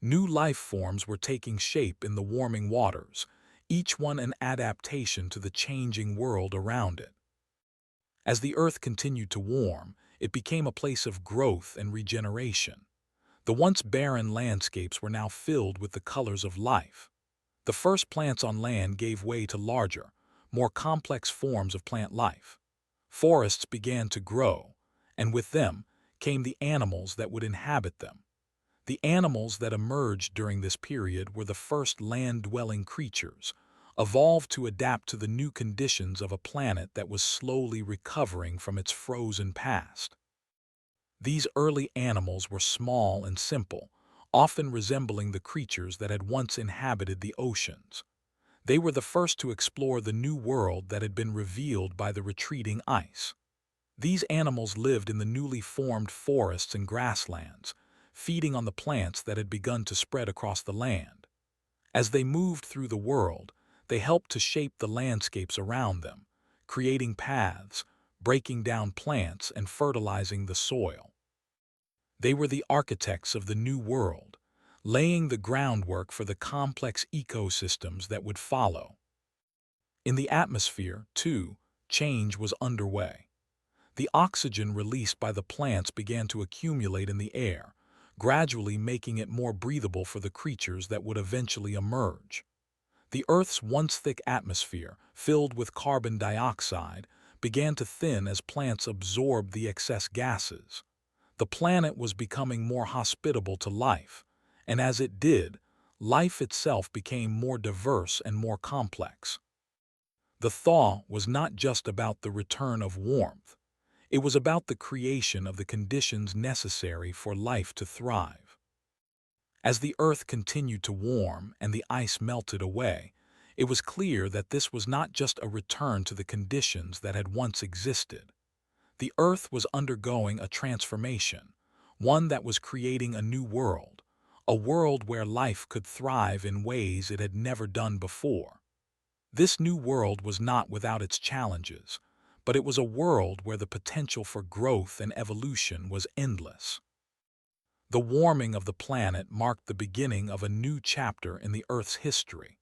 New life forms were taking shape in the warming waters, each one an adaptation to the changing world around it. As the Earth continued to warm, it became a place of growth and regeneration. The once barren landscapes were now filled with the colors of life. The first plants on land gave way to larger, more complex forms of plant life. Forests began to grow, and with them came the animals that would inhabit them. The animals that emerged during this period were the first land-dwelling creatures, evolved to adapt to the new conditions of a planet that was slowly recovering from its frozen past. These early animals were small and simple, often resembling the creatures that had once inhabited the oceans. They were the first to explore the new world that had been revealed by the retreating ice. These animals lived in the newly formed forests and grasslands, feeding on the plants that had begun to spread across the land. As they moved through the world, they helped to shape the landscapes around them, creating paths, breaking down plants, and fertilizing the soil. They were the architects of the new world, laying the groundwork for the complex ecosystems that would follow. In the atmosphere, too, change was underway. The oxygen released by the plants began to accumulate in the air, gradually making it more breathable for the creatures that would eventually emerge. The Earth's once thick atmosphere, filled with carbon dioxide, began to thin as plants absorbed the excess gases. The planet was becoming more hospitable to life, and as it did, life itself became more diverse and more complex. The thaw was not just about the return of warmth. It was about the creation of the conditions necessary for life to thrive. As the Earth continued to warm and the ice melted away, it was clear that this was not just a return to the conditions that had once existed. The Earth was undergoing a transformation, one that was creating a new world, a world where life could thrive in ways it had never done before. This new world was not without its challenges, but it was a world where the potential for growth and evolution was endless. The warming of the planet marked the beginning of a new chapter in the Earth's history,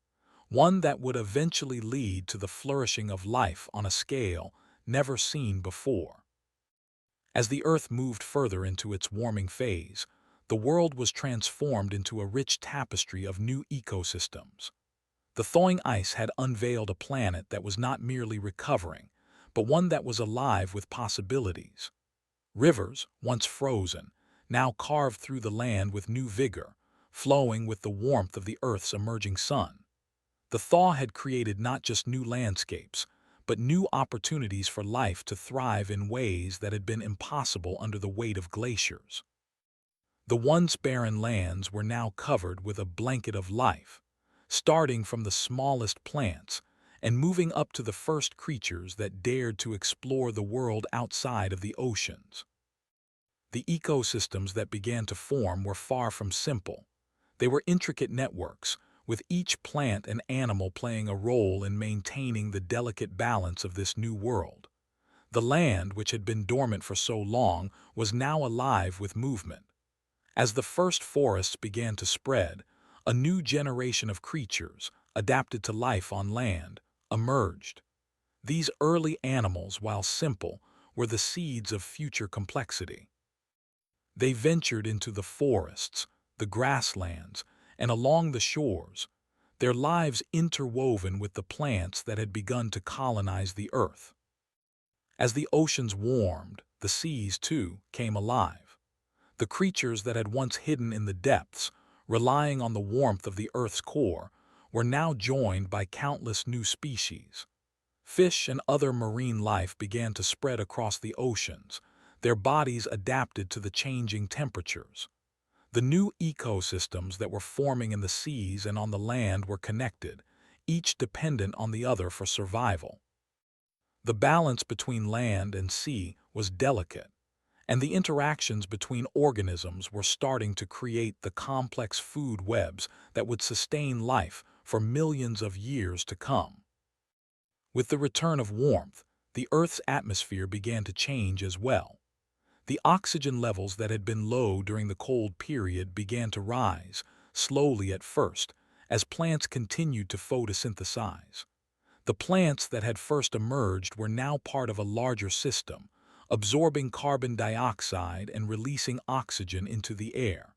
one that would eventually lead to the flourishing of life on a scale never seen before. As the Earth moved further into its warming phase, the world was transformed into a rich tapestry of new ecosystems. The thawing ice had unveiled a planet that was not merely recovering, but one that was alive with possibilities. Rivers, once frozen, now carved through the land with new vigor, flowing with the warmth of the Earth's emerging sun. The thaw had created not just new landscapes, but new opportunities for life to thrive in ways that had been impossible under the weight of glaciers. The once barren lands were now covered with a blanket of life, starting from the smallest plants and moving up to the first creatures that dared to explore the world outside of the oceans. The ecosystems that began to form were far from simple. They were intricate networks, with each plant and animal playing a role in maintaining the delicate balance of this new world. The land, which had been dormant for so long, was now alive with movement. As the first forests began to spread, a new generation of creatures, adapted to life on land, emerged. These early animals, while simple, were the seeds of future complexity. They ventured into the forests, the grasslands, and along the shores, their lives interwoven with the plants that had begun to colonize the earth. As the oceans warmed, the seas, too, came alive. The creatures that had once hidden in the depths, relying on the warmth of the Earth's core, were now joined by countless new species. Fish and other marine life began to spread across the oceans, their bodies adapted to the changing temperatures. The new ecosystems that were forming in the seas and on the land were connected, each dependent on the other for survival. The balance between land and sea was delicate, and the interactions between organisms were starting to create the complex food webs that would sustain life for millions of years to come. With the return of warmth, the Earth's atmosphere began to change as well. The oxygen levels that had been low during the cold period began to rise, slowly at first, as plants continued to photosynthesize. The plants that had first emerged were now part of a larger system, absorbing carbon dioxide and releasing oxygen into the air.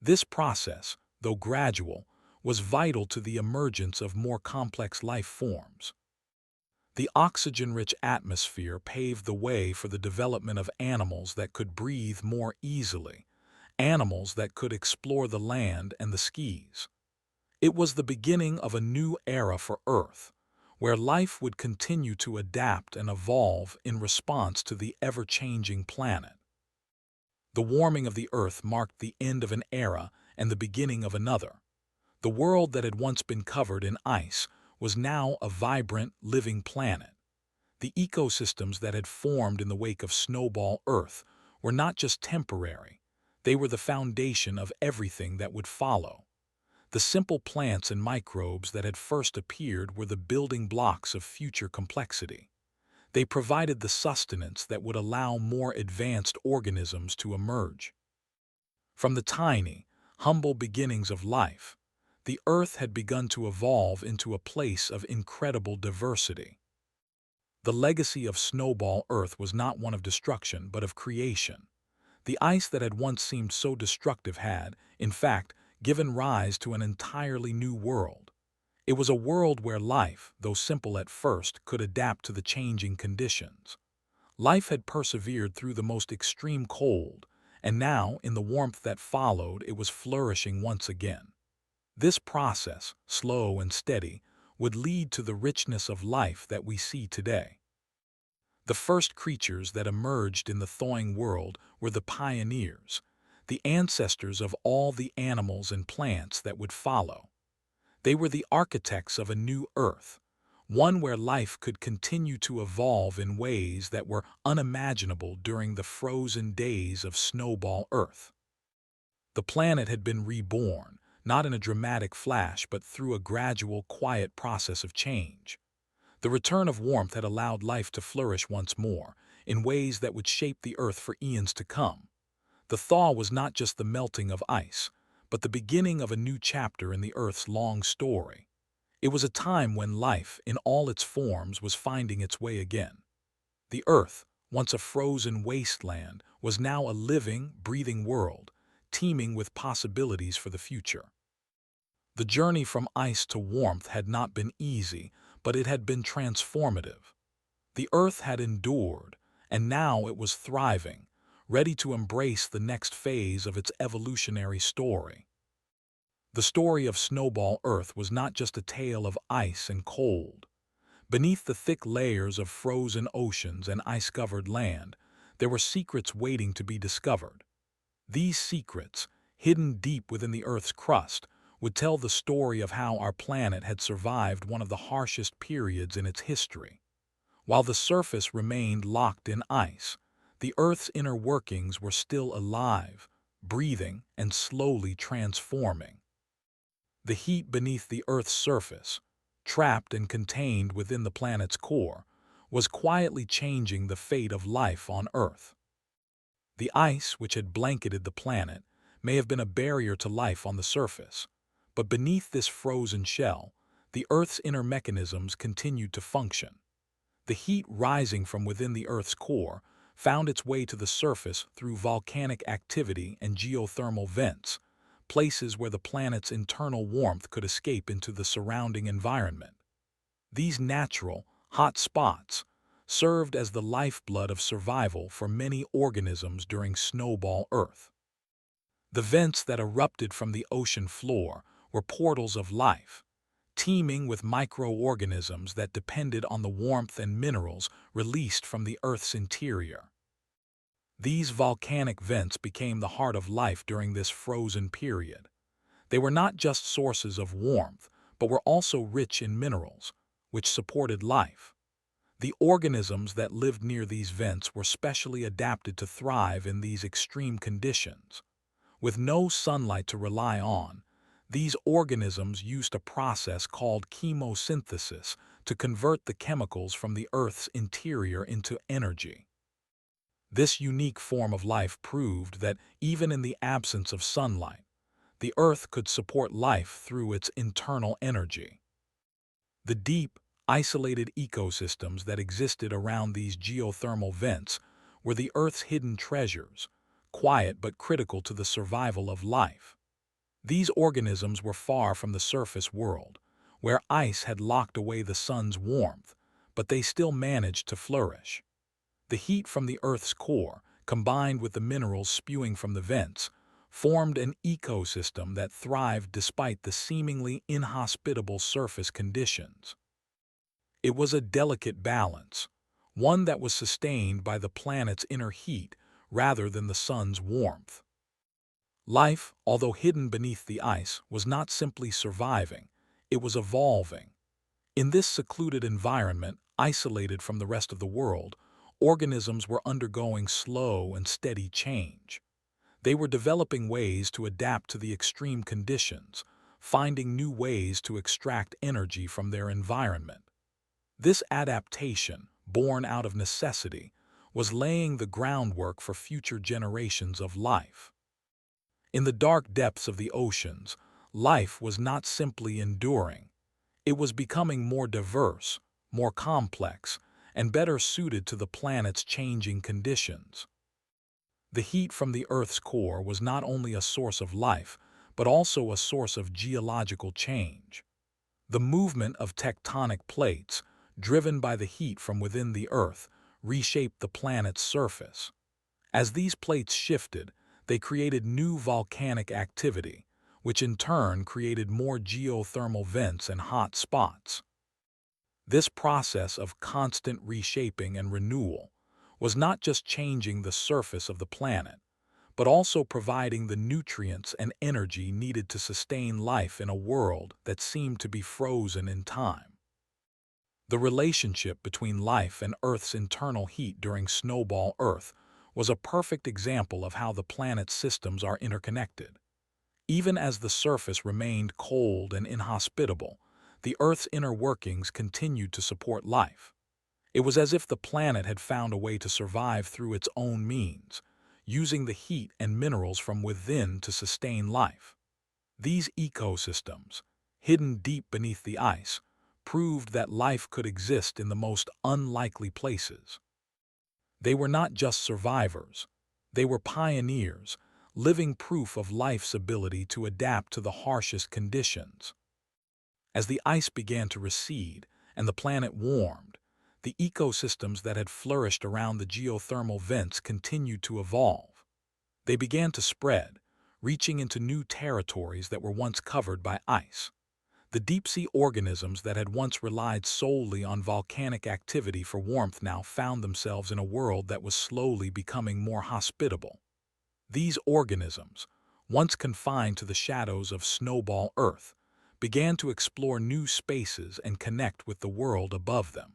This process, though gradual, was vital to the emergence of more complex life forms. The oxygen-rich atmosphere paved the way for the development of animals that could breathe more easily, animals that could explore the land and the skies. It was the beginning of a new era for Earth, where life would continue to adapt and evolve in response to the ever-changing planet. The warming of the Earth marked the end of an era and the beginning of another. The world that had once been covered in ice was now a vibrant, living planet. The ecosystems that had formed in the wake of Snowball Earth were not just temporary, they were the foundation of everything that would follow. The simple plants and microbes that had first appeared were the building blocks of future complexity. They provided the sustenance that would allow more advanced organisms to emerge. From the tiny, humble beginnings of life, the Earth had begun to evolve into a place of incredible diversity. The legacy of Snowball Earth was not one of destruction, but of creation. The ice that had once seemed so destructive had, in fact, given rise to an entirely new world. It was a world where life, though simple at first, could adapt to the changing conditions. Life had persevered through the most extreme cold, and now, in the warmth that followed, it was flourishing once again. This process, slow and steady, would lead to the richness of life that we see today. The first creatures that emerged in the thawing world were the pioneers, the ancestors of all the animals and plants that would follow. They were the architects of a new Earth, one where life could continue to evolve in ways that were unimaginable during the frozen days of Snowball Earth. The planet had been reborn, not in a dramatic flash but through a gradual, quiet process of change. The return of warmth had allowed life to flourish once more, in ways that would shape the Earth for eons to come. The thaw was not just the melting of ice, but the beginning of a new chapter in the Earth's long story. It was a time when life, in all its forms, was finding its way again. The Earth, once a frozen wasteland, was now a living, breathing world, teeming with possibilities for the future. The journey from ice to warmth had not been easy, but it had been transformative. The Earth had endured, and now it was thriving, ready to embrace the next phase of its evolutionary story. The story of Snowball Earth was not just a tale of ice and cold. Beneath the thick layers of frozen oceans and ice-covered land, there were secrets waiting to be discovered. These secrets, hidden deep within the Earth's crust, would tell the story of how our planet had survived one of the harshest periods in its history. While the surface remained locked in ice, the Earth's inner workings were still alive, breathing, and slowly transforming. The heat beneath the Earth's surface, trapped and contained within the planet's core, was quietly changing the fate of life on Earth. The ice which had blanketed the planet may have been a barrier to life on the surface, but beneath this frozen shell, the Earth's inner mechanisms continued to function. The heat rising from within the Earth's core found its way to the surface through volcanic activity and geothermal vents, places where the planet's internal warmth could escape into the surrounding environment. These natural, hot spots, served as the lifeblood of survival for many organisms during Snowball Earth. The vents that erupted from the ocean floor were portals of life, teeming with microorganisms that depended on the warmth and minerals released from the Earth's interior. These volcanic vents became the heart of life during this frozen period. They were not just sources of warmth, but were also rich in minerals, which supported life. The organisms that lived near these vents were specially adapted to thrive in these extreme conditions. With no sunlight to rely on, these organisms used a process called chemosynthesis to convert the chemicals from the Earth's interior into energy. This unique form of life proved that even in the absence of sunlight, the Earth could support life through its internal energy. The deep, isolated ecosystems that existed around these geothermal vents were the Earth's hidden treasures, quiet but critical to the survival of life. These organisms were far from the surface world, where ice had locked away the sun's warmth, but they still managed to flourish. The heat from the Earth's core, combined with the minerals spewing from the vents, formed an ecosystem that thrived despite the seemingly inhospitable surface conditions. It was a delicate balance, one that was sustained by the planet's inner heat rather than the sun's warmth. Life, although hidden beneath the ice, was not simply surviving, it was evolving. In this secluded environment, isolated from the rest of the world, organisms were undergoing slow and steady change. They were developing ways to adapt to the extreme conditions, finding new ways to extract energy from their environment. This adaptation, born out of necessity, was laying the groundwork for future generations of life. In the dark depths of the oceans, life was not simply enduring. It was becoming more diverse, more complex, and better suited to the planet's changing conditions. The heat from the Earth's core was not only a source of life, but also a source of geological change. The movement of tectonic plates, driven by the heat from within the Earth, reshaped the planet's surface. As these plates shifted, they created new volcanic activity, which in turn created more geothermal vents and hot spots. This process of constant reshaping and renewal was not just changing the surface of the planet, but also providing the nutrients and energy needed to sustain life in a world that seemed to be frozen in time. The relationship between life and Earth's internal heat during Snowball Earth was a perfect example of how the planet's systems are interconnected. Even as the surface remained cold and inhospitable, the Earth's inner workings continued to support life. It was as if the planet had found a way to survive through its own means, using the heat and minerals from within to sustain life. These ecosystems, hidden deep beneath the ice, proved that life could exist in the most unlikely places. They were not just survivors, they were pioneers, living proof of life's ability to adapt to the harshest conditions. As the ice began to recede and the planet warmed, the ecosystems that had flourished around the geothermal vents continued to evolve. They began to spread, reaching into new territories that were once covered by ice. The deep-sea organisms that had once relied solely on volcanic activity for warmth now found themselves in a world that was slowly becoming more hospitable. These organisms, once confined to the shadows of Snowball Earth, began to explore new spaces and connect with the world above them.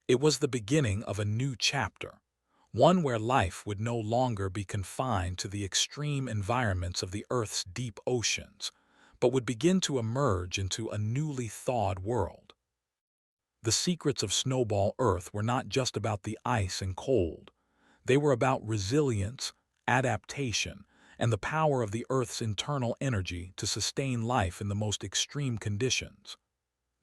It was the beginning of a new chapter, one where life would no longer be confined to the extreme environments of the Earth's deep oceans, but would begin to emerge into a newly thawed world. The secrets of Snowball Earth were not just about the ice and cold. They were about resilience, adaptation, and the power of the Earth's internal energy to sustain life in the most extreme conditions.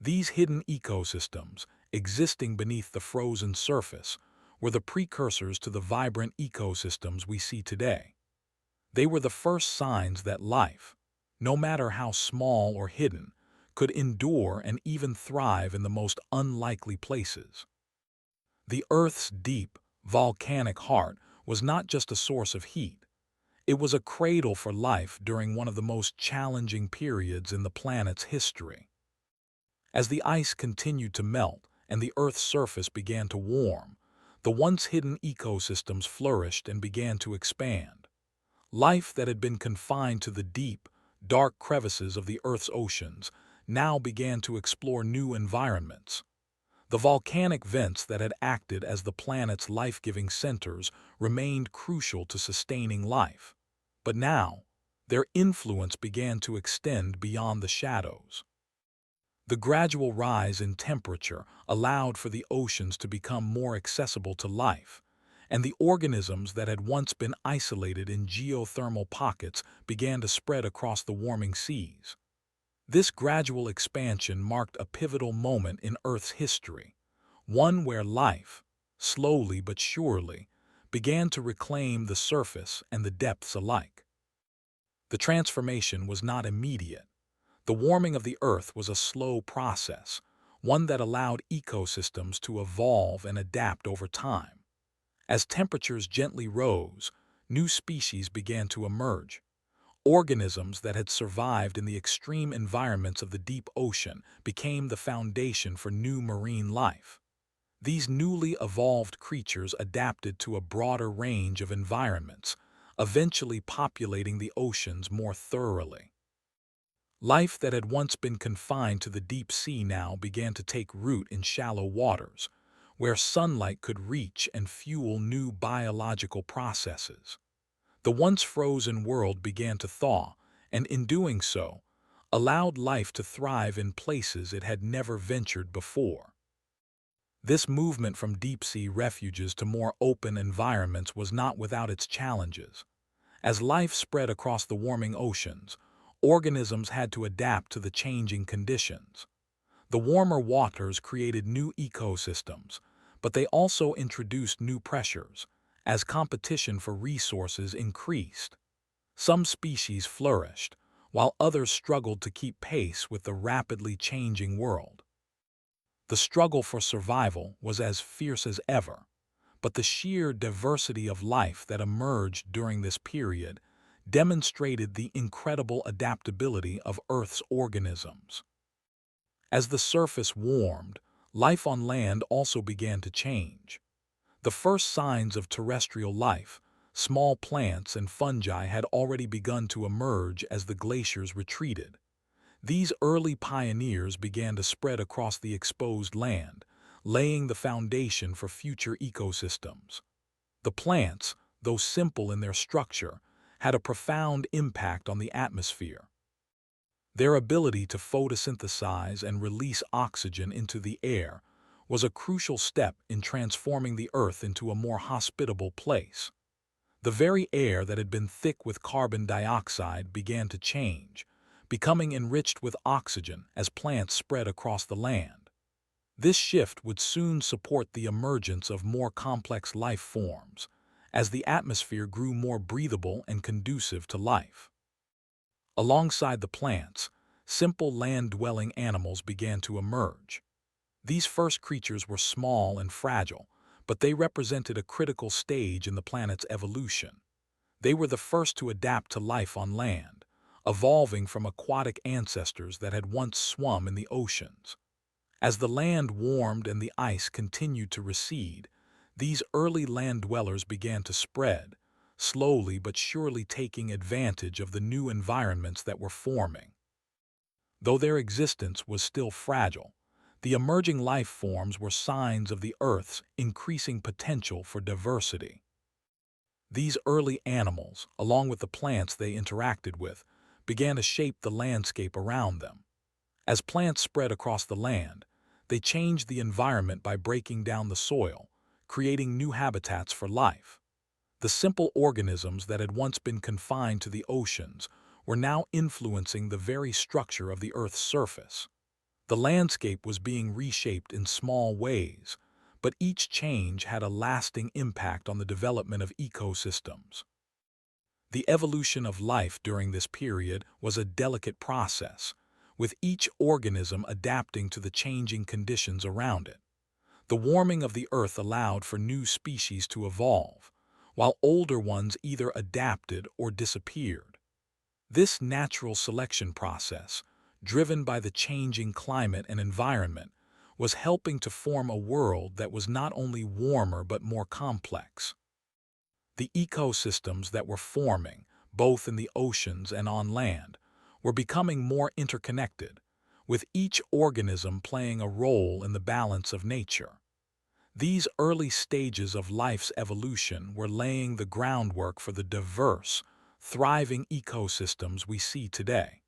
These hidden ecosystems, existing beneath the frozen surface, were the precursors to the vibrant ecosystems we see today. They were the first signs that life, no matter how small or hidden, could endure and even thrive in the most unlikely places. The Earth's deep, volcanic heart was not just a source of heat. It was a cradle for life during one of the most challenging periods in the planet's history. As the ice continued to melt and the Earth's surface began to warm, the once hidden ecosystems flourished and began to expand. Life that had been confined to the deep, dark crevices of the Earth's oceans now began to explore new environments. The volcanic vents that had acted as the planet's life-giving centers remained crucial to sustaining life. But now, their influence began to extend beyond the shadows. The gradual rise in temperature allowed for the oceans to become more accessible to life, and the organisms that had once been isolated in geothermal pockets began to spread across the warming seas. This gradual expansion marked a pivotal moment in Earth's history, one where life, slowly but surely, began to reclaim the surface and the depths alike. The transformation was not immediate. The warming of the Earth was a slow process, one that allowed ecosystems to evolve and adapt over time. As temperatures gently rose, new species began to emerge. Organisms that had survived in the extreme environments of the deep ocean became the foundation for new marine life. These newly evolved creatures adapted to a broader range of environments, eventually populating the oceans more thoroughly. Life that had once been confined to the deep sea now began to take root in shallow waters, where sunlight could reach and fuel new biological processes. The once frozen world began to thaw, and in doing so, allowed life to thrive in places it had never ventured before. This movement from deep-sea refuges to more open environments was not without its challenges. As life spread across the warming oceans, organisms had to adapt to the changing conditions. The warmer waters created new ecosystems, but they also introduced new pressures, as competition for resources increased. Some species flourished, while others struggled to keep pace with the rapidly changing world. The struggle for survival was as fierce as ever, but the sheer diversity of life that emerged during this period demonstrated the incredible adaptability of Earth's organisms. As the surface warmed, life on land also began to change. The first signs of terrestrial life, small plants and fungi, had already begun to emerge as the glaciers retreated. These early pioneers began to spread across the exposed land, laying the foundation for future ecosystems. The plants, though simple in their structure, had a profound impact on the atmosphere. Their ability to photosynthesize and release oxygen into the air was a crucial step in transforming the Earth into a more hospitable place. The very air that had been thick with carbon dioxide began to change, becoming enriched with oxygen as plants spread across the land. This shift would soon support the emergence of more complex life forms, as the atmosphere grew more breathable and conducive to life. Alongside the plants, simple land-dwelling animals began to emerge. These first creatures were small and fragile, but they represented a critical stage in the planet's evolution. They were the first to adapt to life on land, evolving from aquatic ancestors that had once swum in the oceans. As the land warmed and the ice continued to recede, these early land dwellers began to spread, slowly but surely taking advantage of the new environments that were forming. Though their existence was still fragile, the emerging life forms were signs of the Earth's increasing potential for diversity. These early animals, along with the plants they interacted with, began to shape the landscape around them. As plants spread across the land, they changed the environment by breaking down the soil, creating new habitats for life. The simple organisms that had once been confined to the oceans were now influencing the very structure of the Earth's surface. The landscape was being reshaped in small ways, but each change had a lasting impact on the development of ecosystems. The evolution of life during this period was a delicate process, with each organism adapting to the changing conditions around it. The warming of the Earth allowed for new species to evolve, while older ones either adapted or disappeared. This natural selection process, driven by the changing climate and environment, was helping to form a world that was not only warmer but more complex. The ecosystems that were forming, both in the oceans and on land, were becoming more interconnected, with each organism playing a role in the balance of nature. These early stages of life's evolution were laying the groundwork for the diverse, thriving ecosystems we see today.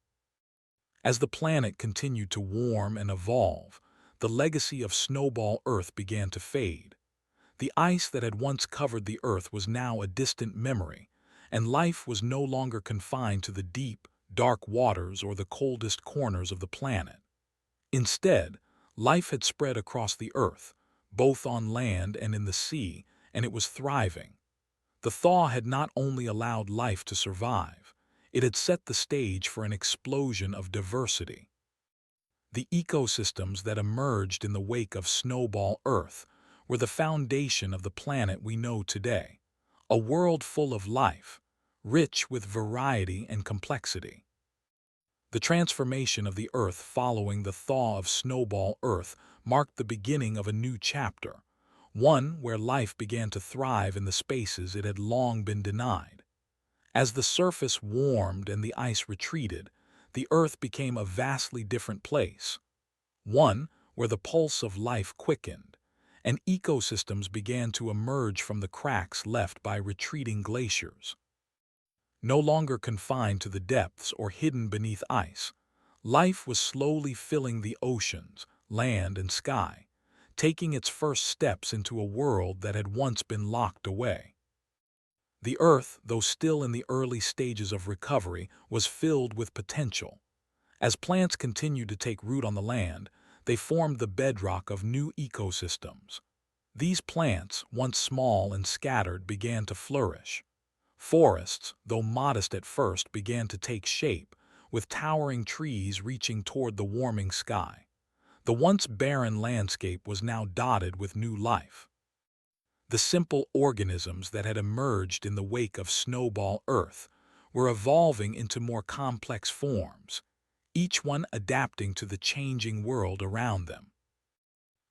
As the planet continued to warm and evolve, the legacy of Snowball Earth began to fade. The ice that had once covered the Earth was now a distant memory, and life was no longer confined to the deep, dark waters or the coldest corners of the planet. Instead, life had spread across the Earth, both on land and in the sea, and it was thriving. The thaw had not only allowed life to survive, it had set the stage for an explosion of diversity. The ecosystems that emerged in the wake of Snowball Earth were the foundation of the planet we know today, a world full of life, rich with variety and complexity. The transformation of the Earth following the thaw of Snowball Earth marked the beginning of a new chapter, one where life began to thrive in the spaces it had long been denied. As the surface warmed and the ice retreated, the Earth became a vastly different place, one where the pulse of life quickened, and ecosystems began to emerge from the cracks left by retreating glaciers. No longer confined to the depths or hidden beneath ice, life was slowly filling the oceans, land, and sky, taking its first steps into a world that had once been locked away. The Earth, though still in the early stages of recovery, was filled with potential. As plants continued to take root on the land, they formed the bedrock of new ecosystems. These plants, once small and scattered, began to flourish. Forests, though modest at first, began to take shape, with towering trees reaching toward the warming sky. The once barren landscape was now dotted with new life. The simple organisms that had emerged in the wake of Snowball Earth were evolving into more complex forms, each one adapting to the changing world around them.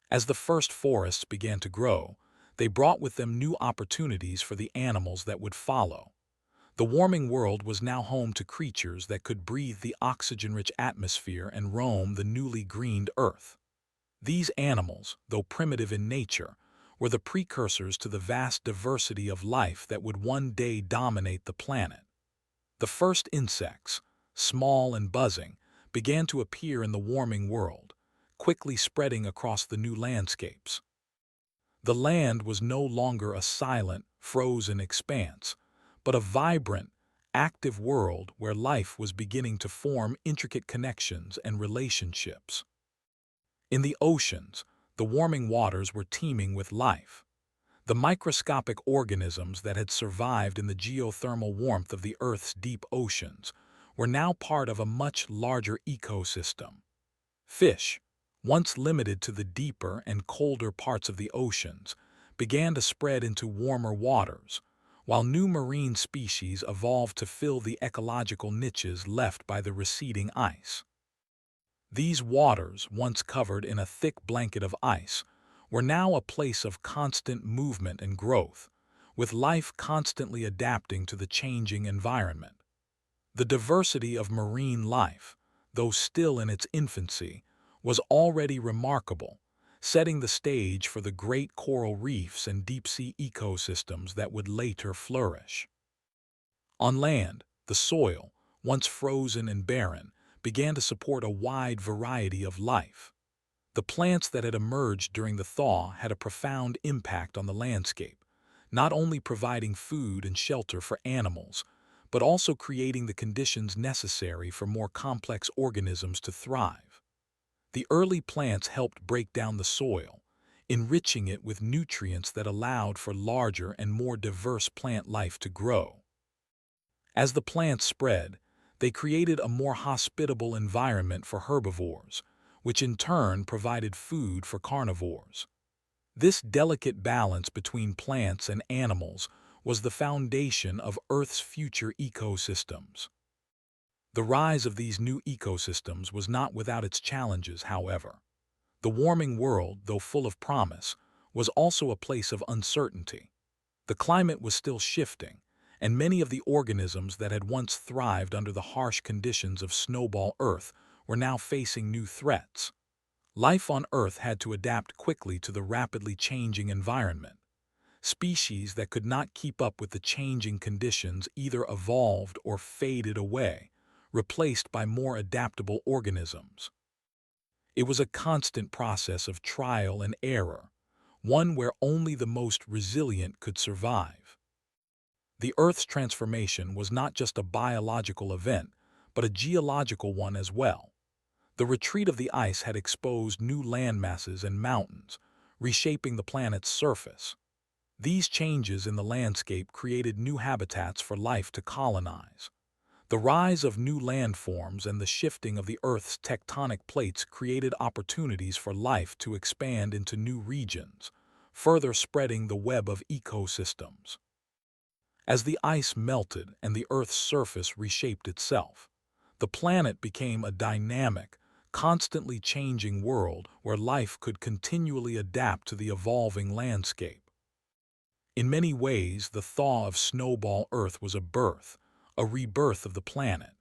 As the first forests began to grow, they brought with them new opportunities for the animals that would follow. The warming world was now home to creatures that could breathe the oxygen-rich atmosphere and roam the newly greened earth. These animals, though primitive in nature, were the precursors to the vast diversity of life that would one day dominate the planet. The first insects, small and buzzing, began to appear in the warming world, quickly spreading across the new landscapes. The land was no longer a silent, frozen expanse, but a vibrant, active world where life was beginning to form intricate connections and relationships. In the oceans, the warming waters were teeming with life. The microscopic organisms that had survived in the geothermal warmth of the Earth's deep oceans were now part of a much larger ecosystem. Fish, once limited to the deeper and colder parts of the oceans, began to spread into warmer waters, while new marine species evolved to fill the ecological niches left by the receding ice. These waters, once covered in a thick blanket of ice, were now a place of constant movement and growth, with life constantly adapting to the changing environment. The diversity of marine life, though still in its infancy, was already remarkable, setting the stage for the great coral reefs and deep-sea ecosystems that would later flourish. On land, the soil, once frozen and barren, began to support a wide variety of life. The plants that had emerged during the thaw had a profound impact on the landscape, not only providing food and shelter for animals, but also creating the conditions necessary for more complex organisms to thrive. The early plants helped break down the soil, enriching it with nutrients that allowed for larger and more diverse plant life to grow. As the plants spread, they created a more hospitable environment for herbivores, which in turn provided food for carnivores. This delicate balance between plants and animals was the foundation of Earth's future ecosystems. The rise of these new ecosystems was not without its challenges, however. The warming world, though full of promise, was also a place of uncertainty. The climate was still shifting, and many of the organisms that had once thrived under the harsh conditions of Snowball Earth were now facing new threats. Life on Earth had to adapt quickly to the rapidly changing environment. Species that could not keep up with the changing conditions either evolved or faded away, replaced by more adaptable organisms. It was a constant process of trial and error, one where only the most resilient could survive. The Earth's transformation was not just a biological event, but a geological one as well. The retreat of the ice had exposed new landmasses and mountains, reshaping the planet's surface. These changes in the landscape created new habitats for life to colonize. The rise of new landforms and the shifting of the Earth's tectonic plates created opportunities for life to expand into new regions, further spreading the web of ecosystems. As the ice melted and the Earth's surface reshaped itself, the planet became a dynamic, constantly changing world where life could continually adapt to the evolving landscape. In many ways, the thaw of Snowball Earth was a rebirth of the planet.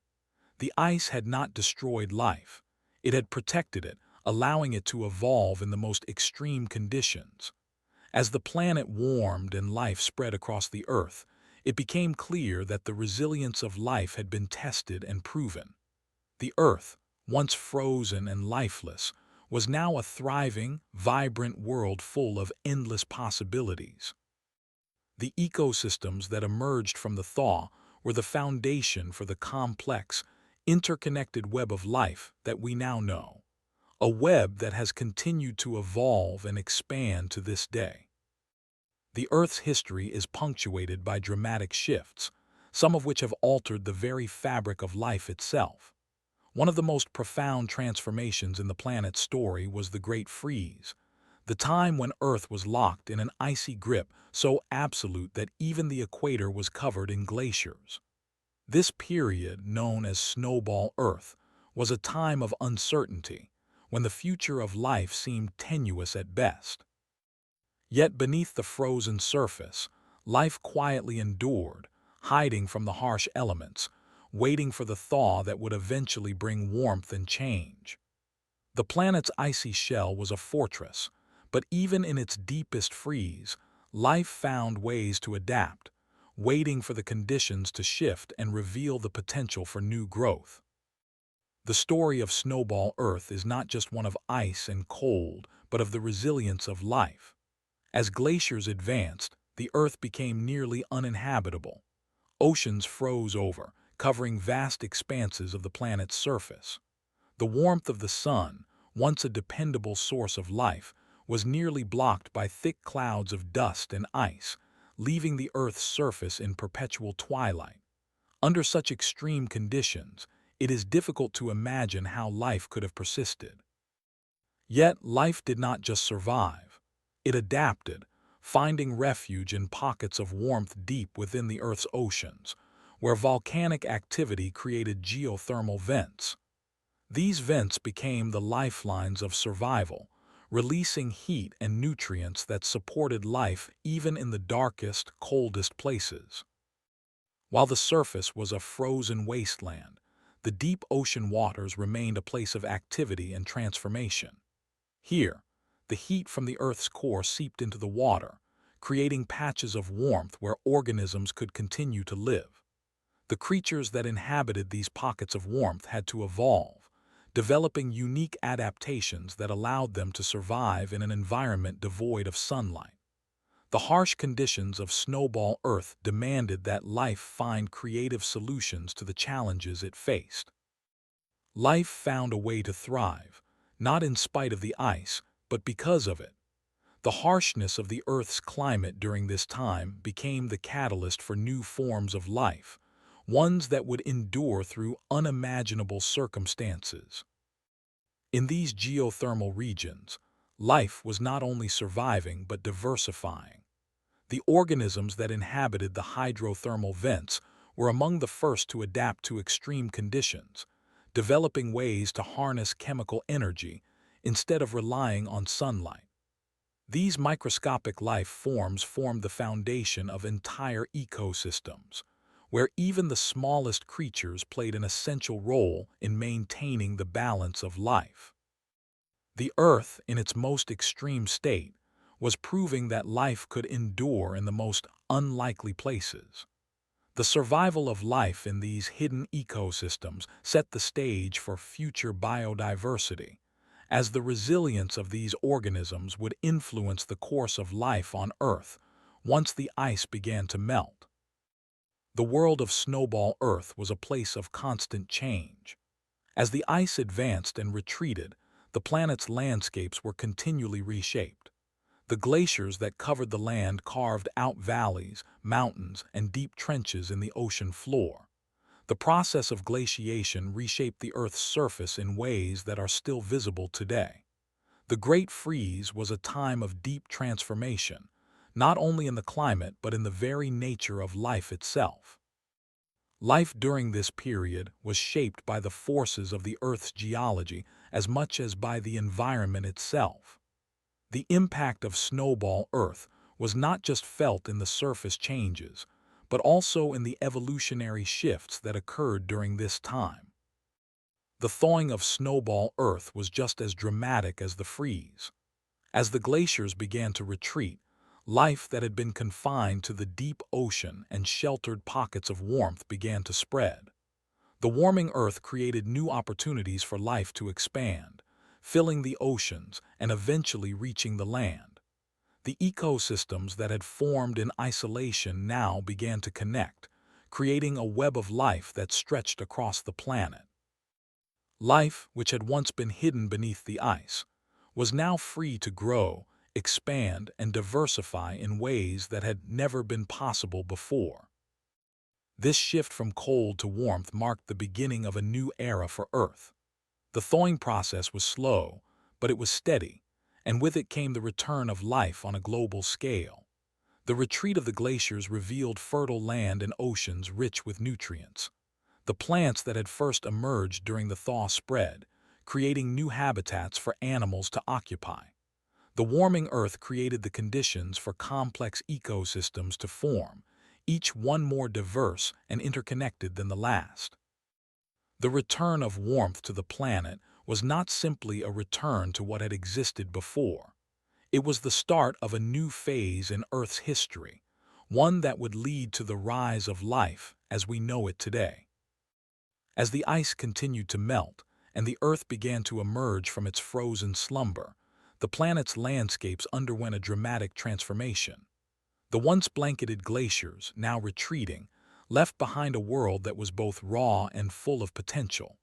The ice had not destroyed life. It had protected it, allowing it to evolve in the most extreme conditions. As the planet warmed and life spread across the Earth, it became clear that the resilience of life had been tested and proven. The Earth, once frozen and lifeless, was now a thriving, vibrant world full of endless possibilities. The ecosystems that emerged from the thaw were the foundation for the complex, interconnected web of life that we now know, a web that has continued to evolve and expand to this day. The Earth's history is punctuated by dramatic shifts, some of which have altered the very fabric of life itself. One of the most profound transformations in the planet's story was the Great Freeze, the time when Earth was locked in an icy grip so absolute that even the equator was covered in glaciers. This period, known as Snowball Earth, was a time of uncertainty, when the future of life seemed tenuous at best. Yet beneath the frozen surface, life quietly endured, hiding from the harsh elements, waiting for the thaw that would eventually bring warmth and change. The planet's icy shell was a fortress, but even in its deepest freeze, life found ways to adapt, waiting for the conditions to shift and reveal the potential for new growth. The story of Snowball Earth is not just one of ice and cold, but of the resilience of life. As glaciers advanced, the Earth became nearly uninhabitable. Oceans froze over, covering vast expanses of the planet's surface. The warmth of the sun, once a dependable source of life, was nearly blocked by thick clouds of dust and ice, leaving the Earth's surface in perpetual twilight. Under such extreme conditions, it is difficult to imagine how life could have persisted. Yet life did not just survive. It adapted, finding refuge in pockets of warmth deep within the Earth's oceans, where volcanic activity created geothermal vents. These vents became the lifelines of survival, releasing heat and nutrients that supported life even in the darkest, coldest places. While the surface was a frozen wasteland, the deep ocean waters remained a place of activity and transformation. Here, the heat from the Earth's core seeped into the water, creating patches of warmth where organisms could continue to live. The creatures that inhabited these pockets of warmth had to evolve, developing unique adaptations that allowed them to survive in an environment devoid of sunlight. The harsh conditions of Snowball Earth demanded that life find creative solutions to the challenges it faced. Life found a way to thrive, not in spite of the ice, but because of it. The harshness of the Earth's climate during this time became the catalyst for new forms of life, ones that would endure through unimaginable circumstances. In these geothermal regions, Life was not only surviving but diversifying. The organisms that inhabited the hydrothermal vents were among the first to adapt to extreme conditions, developing ways to harness chemical energy instead of relying on sunlight. These microscopic life forms formed the foundation of entire ecosystems, where even the smallest creatures played an essential role in maintaining the balance of life. The Earth, in its most extreme state, was proving that life could endure in the most unlikely places. The survival of life in these hidden ecosystems set the stage for future biodiversity, as the resilience of these organisms would influence the course of life on Earth once the ice began to melt. The world of Snowball Earth was a place of constant change. As the ice advanced and retreated, the planet's landscapes were continually reshaped. The glaciers that covered the land carved out valleys, mountains, and deep trenches in the ocean floor. The process of glaciation reshaped the Earth's surface in ways that are still visible today. The Great Freeze was a time of deep transformation, not only in the climate but in the very nature of life itself. Life during this period was shaped by the forces of the Earth's geology as much as by the environment itself. The impact of Snowball Earth was not just felt in the surface changes, but also in the evolutionary shifts that occurred during this time. The thawing of Snowball Earth was just as dramatic as the freeze. As the glaciers began to retreat, life that had been confined to the deep ocean and sheltered pockets of warmth began to spread. The warming Earth created new opportunities for life to expand, filling the oceans and eventually reaching the land. The ecosystems that had formed in isolation now began to connect, creating a web of life that stretched across the planet. Life, which had once been hidden beneath the ice, was now free to grow, expand, and diversify in ways that had never been possible before. This shift from cold to warmth marked the beginning of a new era for Earth. The thawing process was slow, but it was steady, and with it came the return of life on a global scale. The retreat of the glaciers revealed fertile land and oceans rich with nutrients. The plants that had first emerged during the thaw spread, creating new habitats for animals to occupy. The warming Earth created the conditions for complex ecosystems to form, each one more diverse and interconnected than the last. The return of warmth to the planet was not simply a return to what had existed before. It was the start of a new phase in Earth's history, one that would lead to the rise of life as we know it today. As the ice continued to melt and the Earth began to emerge from its frozen slumber, the planet's landscapes underwent a dramatic transformation. The once blanketed glaciers, now retreating, left behind a world that was both raw and full of potential.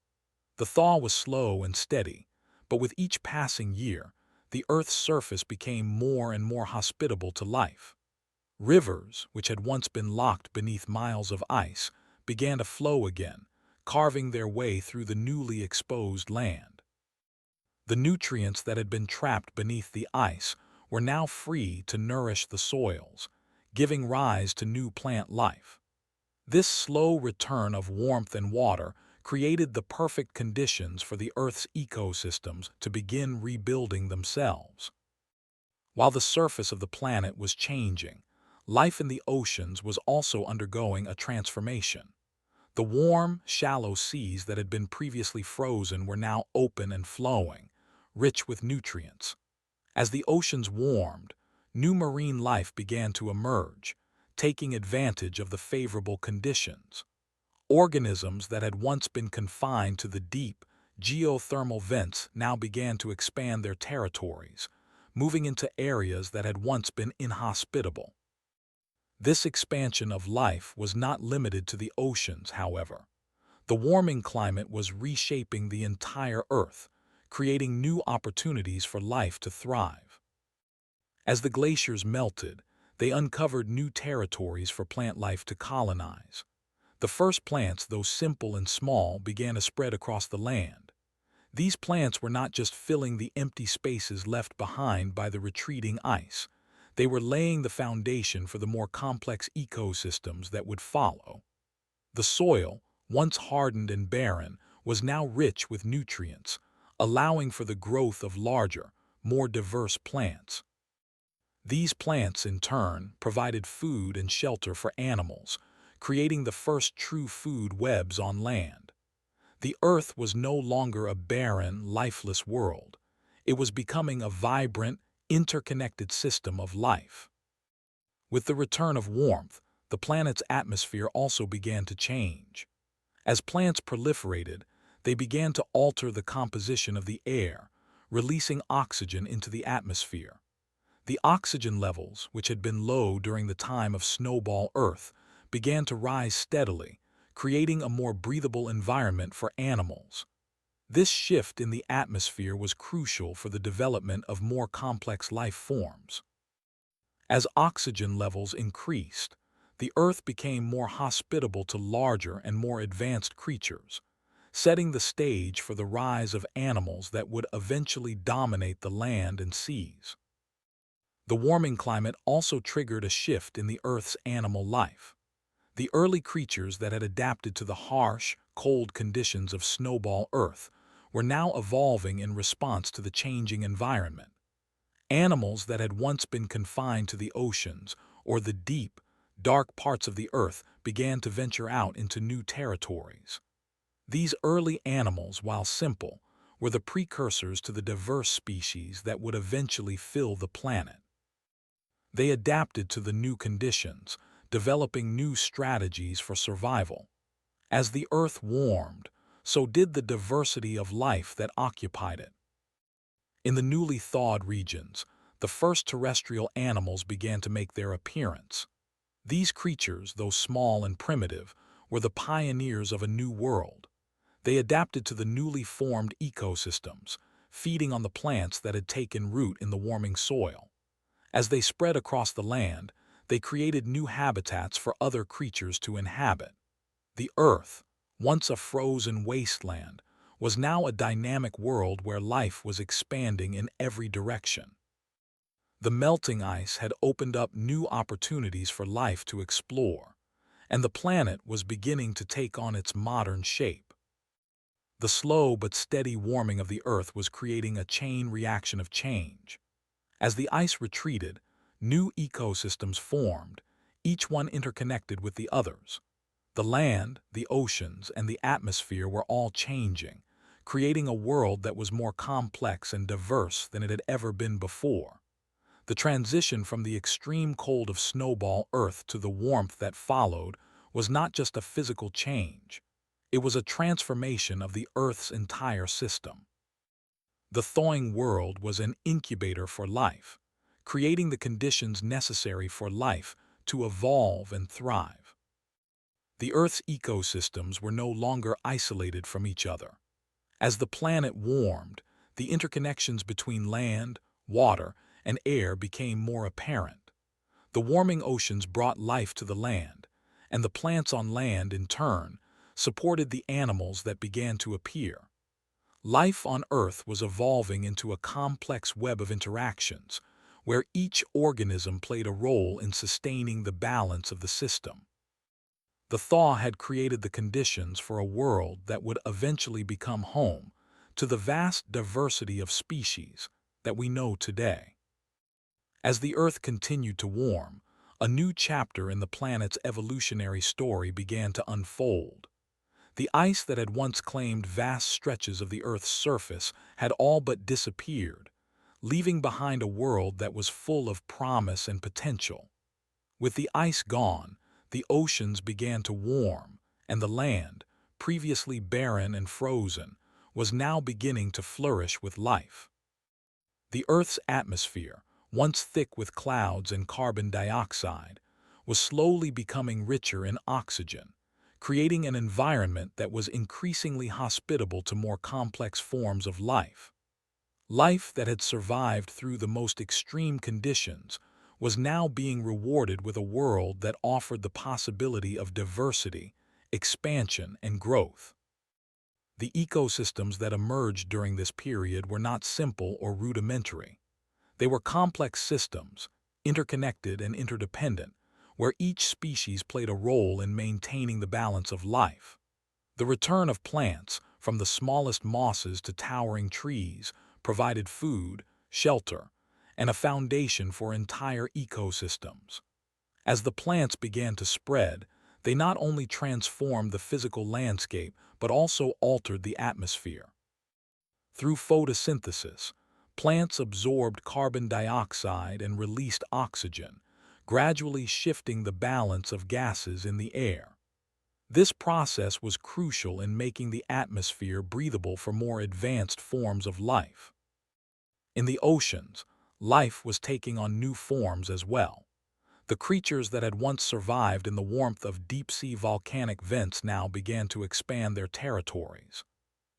The thaw was slow and steady, but with each passing year, the Earth's surface became more and more hospitable to life. Rivers, which had once been locked beneath miles of ice, began to flow again, carving their way through the newly exposed land. The nutrients that had been trapped beneath the ice were now free to nourish the soils, giving rise to new plant life. This slow return of warmth and water created the perfect conditions for the Earth's ecosystems to begin rebuilding themselves. While the surface of the planet was changing, life in the oceans was also undergoing a transformation. The warm, shallow seas that had been previously frozen were now open and flowing, rich with nutrients. As the oceans warmed, new marine life began to emerge, taking advantage of the favorable conditions. Organisms that had once been confined to the deep, geothermal vents now began to expand their territories, moving into areas that had once been inhospitable. This expansion of life was not limited to the oceans, however. The warming climate was reshaping the entire Earth, creating new opportunities for life to thrive. As the glaciers melted, they uncovered new territories for plant life to colonize. The first plants, though simple and small, began to spread across the land. These plants were not just filling the empty spaces left behind by the retreating ice. They were laying the foundation for the more complex ecosystems that would follow. The soil, once hardened and barren, was now rich with nutrients, allowing for the growth of larger, more diverse plants. These plants, in turn, provided food and shelter for animals, creating the first true food webs on land. The Earth was no longer a barren, lifeless world. It was becoming a vibrant, interconnected system of life. With the return of warmth, the planet's atmosphere also began to change. As plants proliferated, they began to alter the composition of the air, releasing oxygen into the atmosphere. The oxygen levels, which had been low during the time of Snowball Earth, began to rise steadily, creating a more breathable environment for animals. This shift in the atmosphere was crucial for the development of more complex life forms. As oxygen levels increased, the Earth became more hospitable to larger and more advanced creatures, setting the stage for the rise of animals that would eventually dominate the land and seas. The warming climate also triggered a shift in the Earth's animal life. The early creatures that had adapted to the harsh, cold conditions of Snowball Earth were now evolving in response to the changing environment. Animals that had once been confined to the oceans or the deep, dark parts of the Earth began to venture out into new territories. These early animals, while simple, were the precursors to the diverse species that would eventually fill the planet. They adapted to the new conditions, developing new strategies for survival. As the Earth warmed, so did the diversity of life that occupied it. In the newly thawed regions, the first terrestrial animals began to make their appearance. These creatures, though small and primitive, were the pioneers of a new world. They adapted to the newly formed ecosystems, feeding on the plants that had taken root in the warming soil. As they spread across the land, they created new habitats for other creatures to inhabit. The Earth, once a frozen wasteland, was now a dynamic world where life was expanding in every direction. The melting ice had opened up new opportunities for life to explore, and the planet was beginning to take on its modern shape. The slow but steady warming of the Earth was creating a chain reaction of change. As the ice retreated, new ecosystems formed, each one interconnected with the others. The land, the oceans, and the atmosphere were all changing, creating a world that was more complex and diverse than it had ever been before. The transition from the extreme cold of Snowball Earth to the warmth that followed was not just a physical change. It was a transformation of the Earth's entire system. The thawing world was an incubator for life, creating the conditions necessary for life to evolve and thrive. The Earth's ecosystems were no longer isolated from each other. As the planet warmed, the interconnections between land, water, and air became more apparent. The warming oceans brought life to the land, and the plants on land, in turn, supported the animals that began to appear. Life on Earth was evolving into a complex web of interactions, where each organism played a role in sustaining the balance of the system. The thaw had created the conditions for a world that would eventually become home to the vast diversity of species that we know today. As the Earth continued to warm, a new chapter in the planet's evolutionary story began to unfold. The ice that had once claimed vast stretches of the Earth's surface had all but disappeared, leaving behind a world that was full of promise and potential. With the ice gone, the oceans began to warm, and the land, previously barren and frozen, was now beginning to flourish with life. The Earth's atmosphere, once thick with clouds and carbon dioxide, was slowly becoming richer in oxygen, creating an environment that was increasingly hospitable to more complex forms of life. Life that had survived through the most extreme conditions was now being rewarded with a world that offered the possibility of diversity, expansion, and growth. The ecosystems that emerged during this period were not simple or rudimentary. They were complex systems, interconnected and interdependent, where each species played a role in maintaining the balance of life. The return of plants, from the smallest mosses to towering trees, provided food, shelter, and a foundation for entire ecosystems. As the plants began to spread, they not only transformed the physical landscape but also altered the atmosphere. Through photosynthesis, plants absorbed carbon dioxide and released oxygen, gradually shifting the balance of gases in the air. This process was crucial in making the atmosphere breathable for more advanced forms of life. In the oceans, life was taking on new forms as well. The creatures that had once survived in the warmth of deep-sea volcanic vents now began to expand their territories.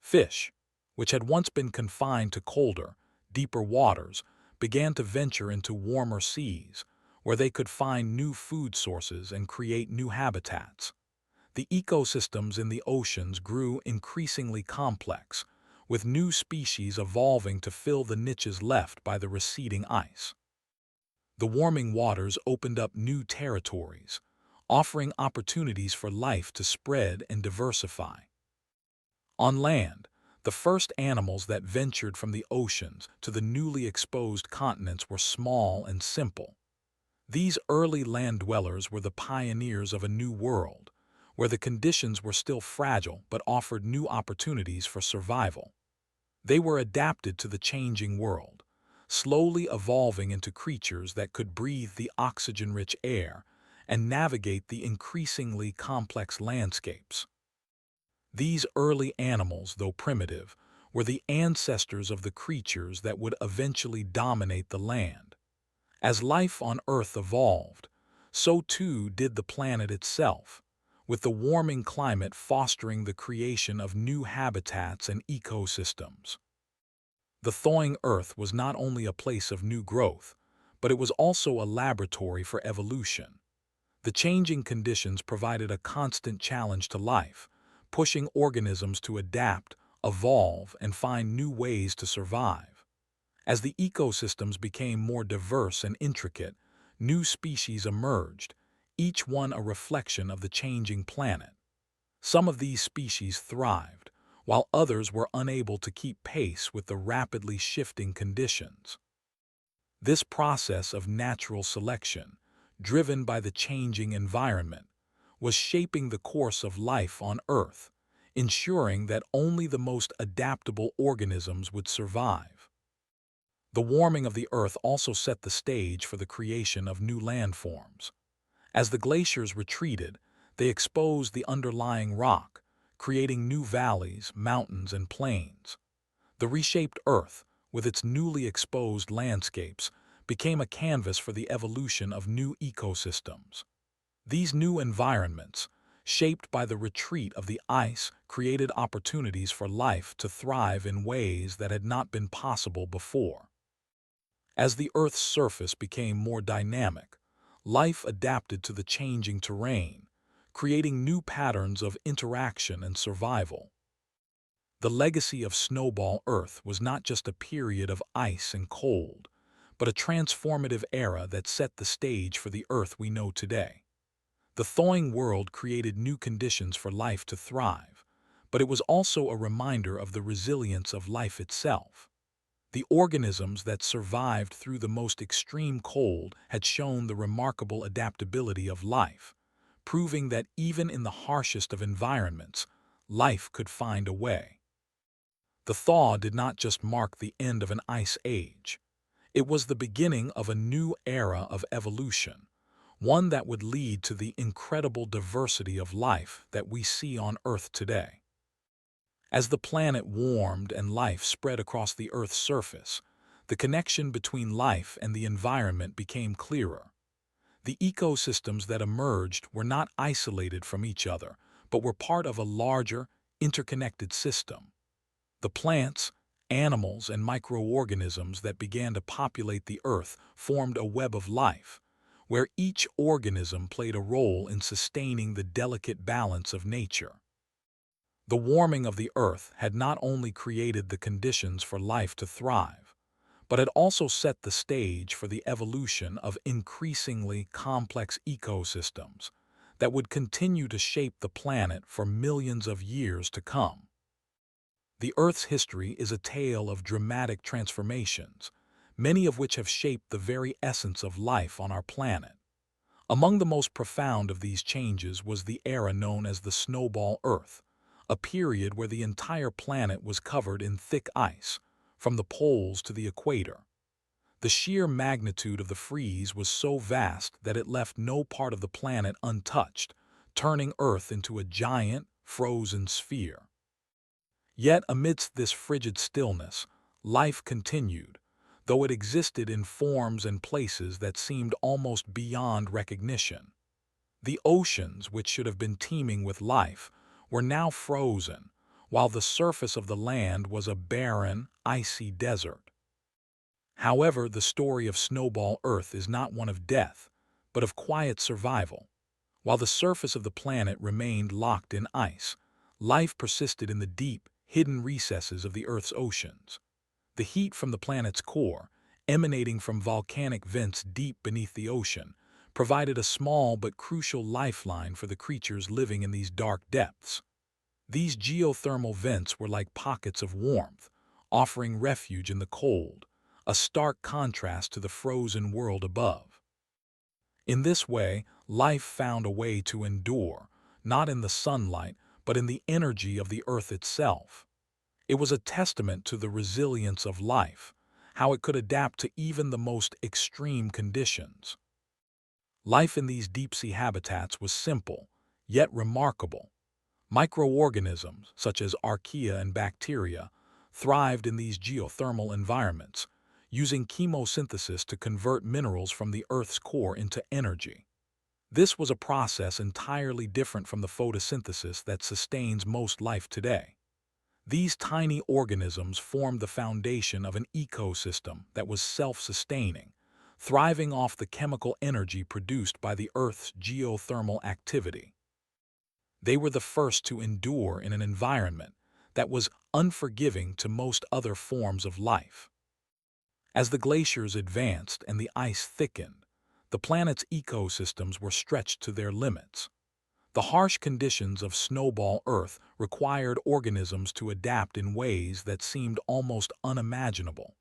Fish, which had once been confined to colder, deeper waters, began to venture into warmer seas, where they could find new food sources and create new habitats. The ecosystems in the oceans grew increasingly complex, with new species evolving to fill the niches left by the receding ice. The warming waters opened up new territories, offering opportunities for life to spread and diversify. On land, the first animals that ventured from the oceans to the newly exposed continents were small and simple. These early land dwellers were the pioneers of a new world, where the conditions were still fragile but offered new opportunities for survival. They were adapted to the changing world, slowly evolving into creatures that could breathe the oxygen-rich air and navigate the increasingly complex landscapes. These early animals, though primitive, were the ancestors of the creatures that would eventually dominate the land. As life on Earth evolved, so too did the planet itself, with the warming climate fostering the creation of new habitats and ecosystems. The thawing Earth was not only a place of new growth, but it was also a laboratory for evolution. The changing conditions provided a constant challenge to life, pushing organisms to adapt, evolve, and find new ways to survive. As the ecosystems became more diverse and intricate, new species emerged, each one a reflection of the changing planet. Some of these species thrived, while others were unable to keep pace with the rapidly shifting conditions. This process of natural selection, driven by the changing environment, was shaping the course of life on Earth, ensuring that only the most adaptable organisms would survive. The warming of the Earth also set the stage for the creation of new landforms. As the glaciers retreated, they exposed the underlying rock, creating new valleys, mountains, and plains. The reshaped Earth, with its newly exposed landscapes, became a canvas for the evolution of new ecosystems. These new environments, shaped by the retreat of the ice, created opportunities for life to thrive in ways that had not been possible before. As the Earth's surface became more dynamic, life adapted to the changing terrain, creating new patterns of interaction and survival. The legacy of Snowball Earth was not just a period of ice and cold, but a transformative era that set the stage for the Earth we know today. The thawing world created new conditions for life to thrive, but it was also a reminder of the resilience of life itself. The organisms that survived through the most extreme cold had shown the remarkable adaptability of life, proving that even in the harshest of environments, life could find a way. The thaw did not just mark the end of an ice age. It was the beginning of a new era of evolution, one that would lead to the incredible diversity of life that we see on Earth today. As the planet warmed and life spread across the Earth's surface, the connection between life and the environment became clearer. The ecosystems that emerged were not isolated from each other, but were part of a larger, interconnected system. The plants, animals, and microorganisms that began to populate the Earth formed a web of life, where each organism played a role in sustaining the delicate balance of nature. The warming of the Earth had not only created the conditions for life to thrive, but had also set the stage for the evolution of increasingly complex ecosystems that would continue to shape the planet for millions of years to come. The Earth's history is a tale of dramatic transformations, many of which have shaped the very essence of life on our planet. Among the most profound of these changes was the era known as the Snowball Earth, a period where the entire planet was covered in thick ice, from the poles to the equator. The sheer magnitude of the freeze was so vast that it left no part of the planet untouched, turning Earth into a giant, frozen sphere. Yet amidst this frigid stillness, life continued, though it existed in forms and places that seemed almost beyond recognition. The oceans, which should have been teeming with life, were now frozen, while the surface of the land was a barren, icy desert. However, the story of Snowball Earth is not one of death, but of quiet survival. While the surface of the planet remained locked in ice, life persisted in the deep, hidden recesses of the Earth's oceans. The heat from the planet's core, emanating from volcanic vents deep beneath the ocean, provided a small but crucial lifeline for the creatures living in these dark depths. These geothermal vents were like pockets of warmth, offering refuge in the cold, a stark contrast to the frozen world above. In this way, life found a way to endure, not in the sunlight, but in the energy of the Earth itself. It was a testament to the resilience of life, how it could adapt to even the most extreme conditions. Life in these deep-sea habitats was simple, yet remarkable. Microorganisms, such as archaea and bacteria, thrived in these geothermal environments, using chemosynthesis to convert minerals from the Earth's core into energy. This was a process entirely different from the photosynthesis that sustains most life today. These tiny organisms formed the foundation of an ecosystem that was self-sustaining, thriving off the chemical energy produced by the Earth's geothermal activity. They were the first to endure in an environment that was unforgiving to most other forms of life. As the glaciers advanced and the ice thickened, the planet's ecosystems were stretched to their limits. The harsh conditions of Snowball Earth required organisms to adapt in ways that seemed almost unimaginable.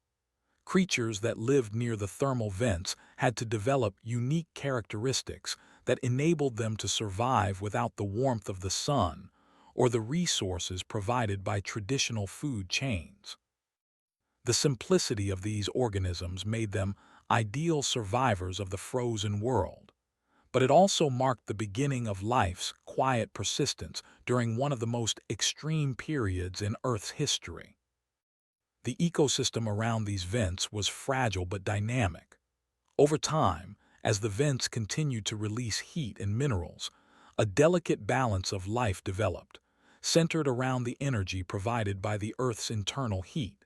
Creatures that lived near the thermal vents had to develop unique characteristics that enabled them to survive without the warmth of the sun or the resources provided by traditional food chains. The simplicity of these organisms made them ideal survivors of the frozen world, but it also marked the beginning of life's quiet persistence during one of the most extreme periods in Earth's history. The ecosystem around these vents was fragile but dynamic. Over time, as the vents continued to release heat and minerals, a delicate balance of life developed, centered around the energy provided by the Earth's internal heat.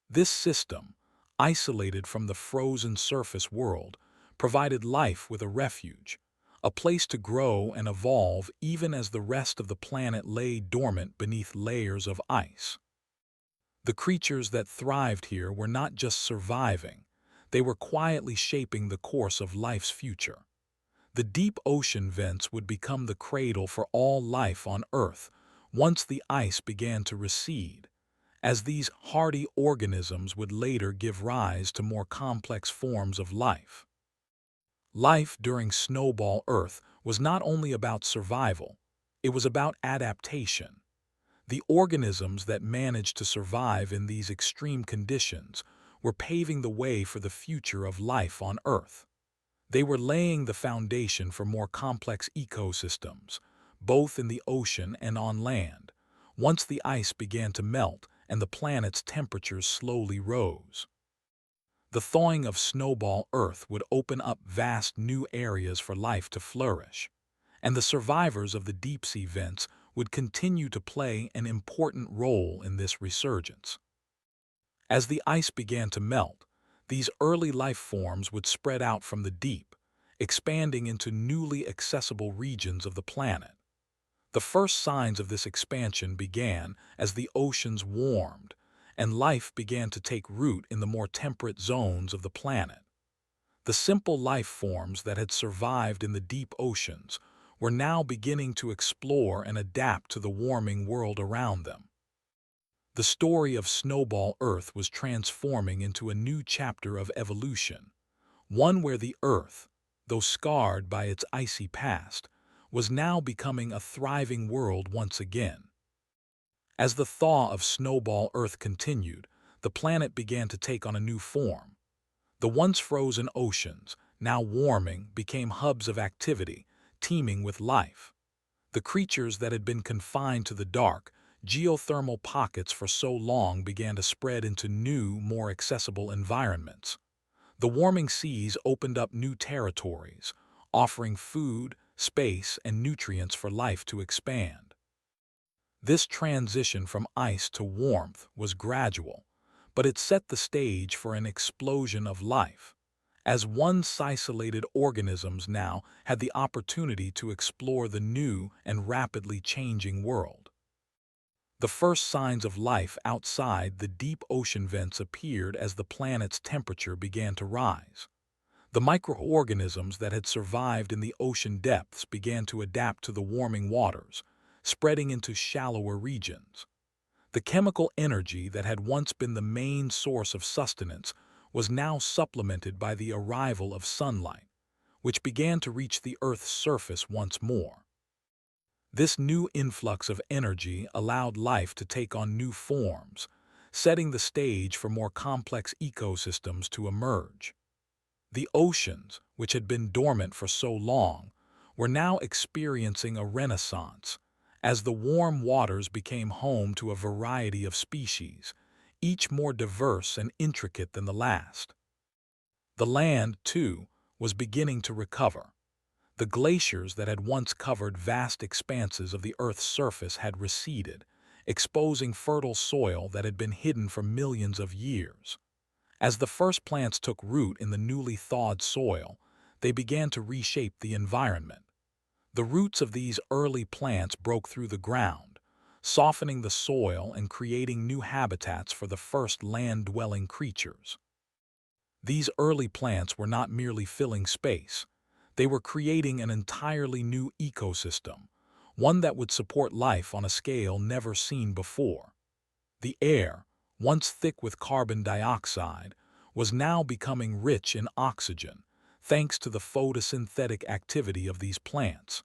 This system, isolated from the frozen surface world, provided life with a refuge, a place to grow and evolve even as the rest of the planet lay dormant beneath layers of ice. The creatures that thrived here were not just surviving, they were quietly shaping the course of life's future. The deep ocean vents would become the cradle for all life on Earth once the ice began to recede, as these hardy organisms would later give rise to more complex forms of life. Life during Snowball Earth was not only about survival, it was about adaptation. The organisms that managed to survive in these extreme conditions were paving the way for the future of life on Earth. They were laying the foundation for more complex ecosystems, both in the ocean and on land, once the ice began to melt and the planet's temperatures slowly rose. The thawing of Snowball Earth would open up vast new areas for life to flourish, and the survivors of the deep-sea vents would continue to play an important role in this resurgence. As the ice began to melt, these early life forms would spread out from the deep, expanding into newly accessible regions of the planet. The first signs of this expansion began as the oceans warmed, and life began to take root in the more temperate zones of the planet. The simple life forms that had survived in the deep oceans were now beginning to explore and adapt to the warming world around them. The story of Snowball Earth was transforming into a new chapter of evolution, one where the Earth, though scarred by its icy past, was now becoming a thriving world once again. As the thaw of Snowball Earth continued, the planet began to take on a new form. The once frozen oceans, now warming, became hubs of activity, teeming with life. The creatures that had been confined to the dark, geothermal pockets for so long began to spread into new, more accessible environments. The warming seas opened up new territories, offering food, space, and nutrients for life to expand. This transition from ice to warmth was gradual, but it set the stage for an explosion of life, as once-isolated organisms now had the opportunity to explore the new and rapidly changing world. The first signs of life outside the deep ocean vents appeared as the planet's temperature began to rise. The microorganisms that had survived in the ocean depths began to adapt to the warming waters, spreading into shallower regions. The chemical energy that had once been the main source of sustenance was now supplemented by the arrival of sunlight, which began to reach the Earth's surface once more. This new influx of energy allowed life to take on new forms, setting the stage for more complex ecosystems to emerge. The oceans, which had been dormant for so long, were now experiencing a renaissance, as the warm waters became home to a variety of species, each more diverse and intricate than the last. The land, too, was beginning to recover. The glaciers that had once covered vast expanses of the Earth's surface had receded, exposing fertile soil that had been hidden for millions of years. As the first plants took root in the newly thawed soil, they began to reshape the environment. The roots of these early plants broke through the ground, softening the soil and creating new habitats for the first land-dwelling creatures. These early plants were not merely filling space. They were creating an entirely new ecosystem, one that would support life on a scale never seen before. The air, once thick with carbon dioxide, was now becoming rich in oxygen, thanks to the photosynthetic activity of these plants.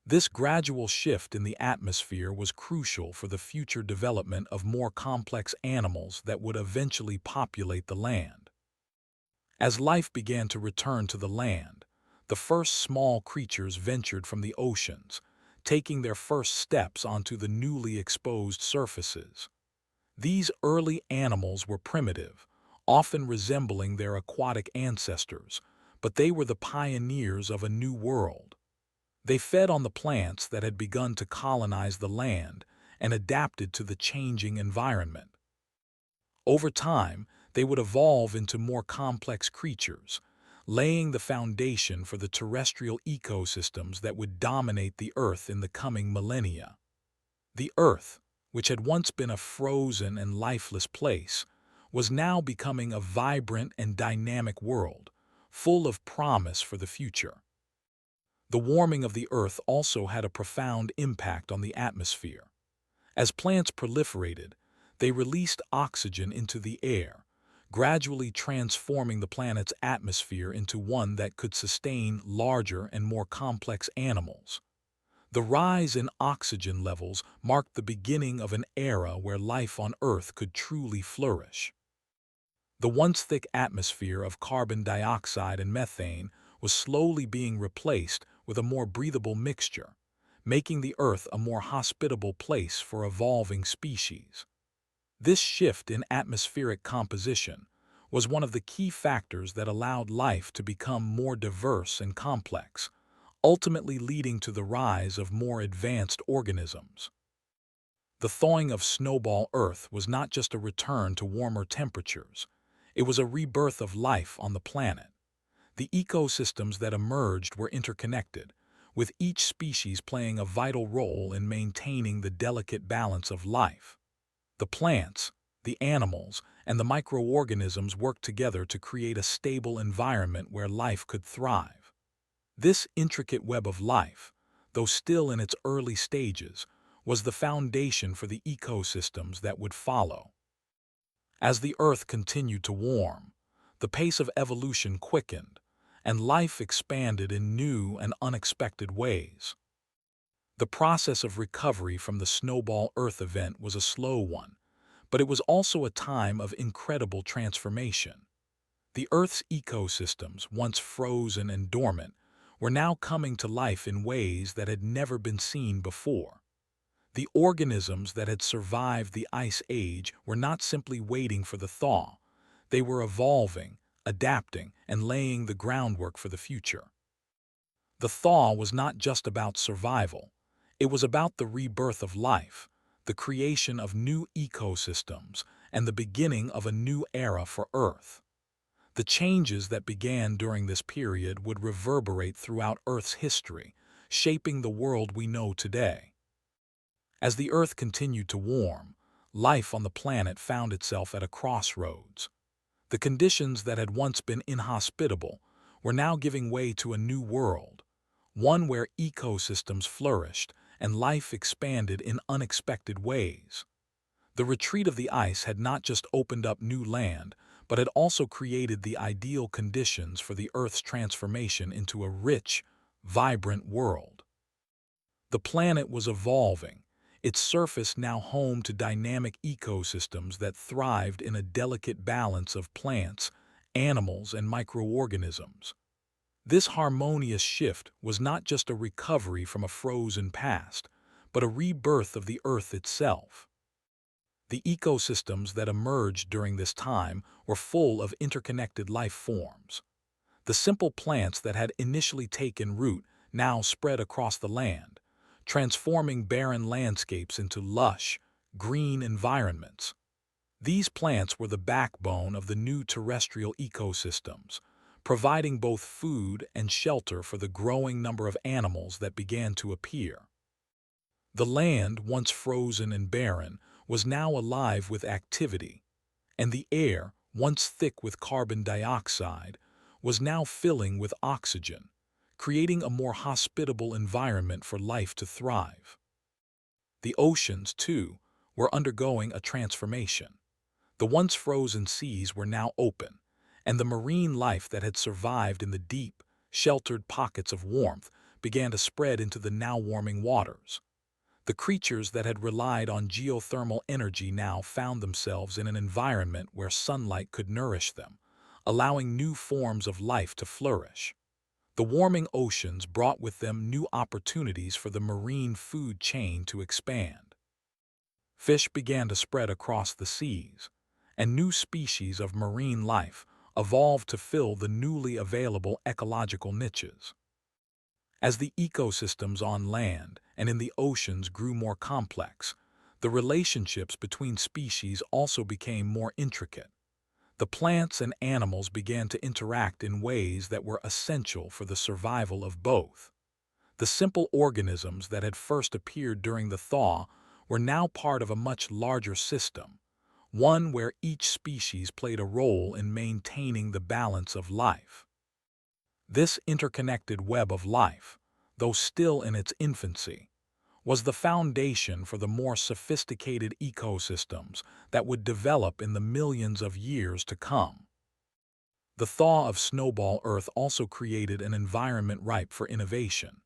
This gradual shift in the atmosphere was crucial for the future development of more complex animals that would eventually populate the land. As life began to return to the land, the first small creatures ventured from the oceans, taking their first steps onto the newly exposed surfaces. These early animals were primitive, often resembling their aquatic ancestors, but they were the pioneers of a new world. They fed on the plants that had begun to colonize the land and adapted to the changing environment. Over time, they would evolve into more complex creatures, laying the foundation for the terrestrial ecosystems that would dominate the Earth in the coming millennia. The Earth, which had once been a frozen and lifeless place, was now becoming a vibrant and dynamic world, full of promise for the future. The warming of the Earth also had a profound impact on the atmosphere. As plants proliferated, they released oxygen into the air, gradually transforming the planet's atmosphere into one that could sustain larger and more complex animals. The rise in oxygen levels marked the beginning of an era where life on Earth could truly flourish. The once thick atmosphere of carbon dioxide and methane was slowly being replaced with a more breathable mixture, making the Earth a more hospitable place for evolving species. This shift in atmospheric composition was one of the key factors that allowed life to become more diverse and complex, ultimately leading to the rise of more advanced organisms. The thawing of Snowball Earth was not just a return to warmer temperatures, it was a rebirth of life on the planet. The ecosystems that emerged were interconnected, with each species playing a vital role in maintaining the delicate balance of life. The plants, the animals, and the microorganisms worked together to create a stable environment where life could thrive. This intricate web of life, though still in its early stages, was the foundation for the ecosystems that would follow. As the Earth continued to warm, the pace of evolution quickened, and life expanded in new and unexpected ways. The process of recovery from the Snowball Earth event was a slow one, but it was also a time of incredible transformation. The Earth's ecosystems, once frozen and dormant, were now coming to life in ways that had never been seen before. The organisms that had survived the Ice Age were not simply waiting for the thaw. They were evolving, adapting, and laying the groundwork for the future. The thaw was not just about survival. It was about the rebirth of life, the creation of new ecosystems, and the beginning of a new era for Earth. The changes that began during this period would reverberate throughout Earth's history, shaping the world we know today. As the Earth continued to warm, life on the planet found itself at a crossroads. The conditions that had once been inhospitable were now giving way to a new world, one where ecosystems flourished and life expanded in unexpected ways. The retreat of the ice had not just opened up new land, but had also created the ideal conditions for the Earth's transformation into a rich, vibrant world. The planet was evolving, its surface now home to dynamic ecosystems that thrived in a delicate balance of plants, animals, and microorganisms. This harmonious shift was not just a recovery from a frozen past, but a rebirth of the Earth itself. The ecosystems that emerged during this time were full of interconnected life forms. The simple plants that had initially taken root now spread across the land, transforming barren landscapes into lush, green environments. These plants were the backbone of the new terrestrial ecosystems, providing both food and shelter for the growing number of animals that began to appear. The land, once frozen and barren, was now alive with activity, and the air, once thick with carbon dioxide, was now filling with oxygen, creating a more hospitable environment for life to thrive. The oceans, too, were undergoing a transformation. The once frozen seas were now open, and the marine life that had survived in the deep, sheltered pockets of warmth began to spread into the now warming waters. The creatures that had relied on geothermal energy now found themselves in an environment where sunlight could nourish them, allowing new forms of life to flourish. The warming oceans brought with them new opportunities for the marine food chain to expand. Fish began to spread across the seas, and new species of marine life evolved to fill the newly available ecological niches. As the ecosystems on land and in the oceans grew more complex, the relationships between species also became more intricate. The plants and animals began to interact in ways that were essential for the survival of both. The simple organisms that had first appeared during the thaw were now part of a much larger system, one where each species played a role in maintaining the balance of life. This interconnected web of life, though still in its infancy, was the foundation for the more sophisticated ecosystems that would develop in the millions of years to come. The thaw of Snowball Earth also created an environment ripe for innovation.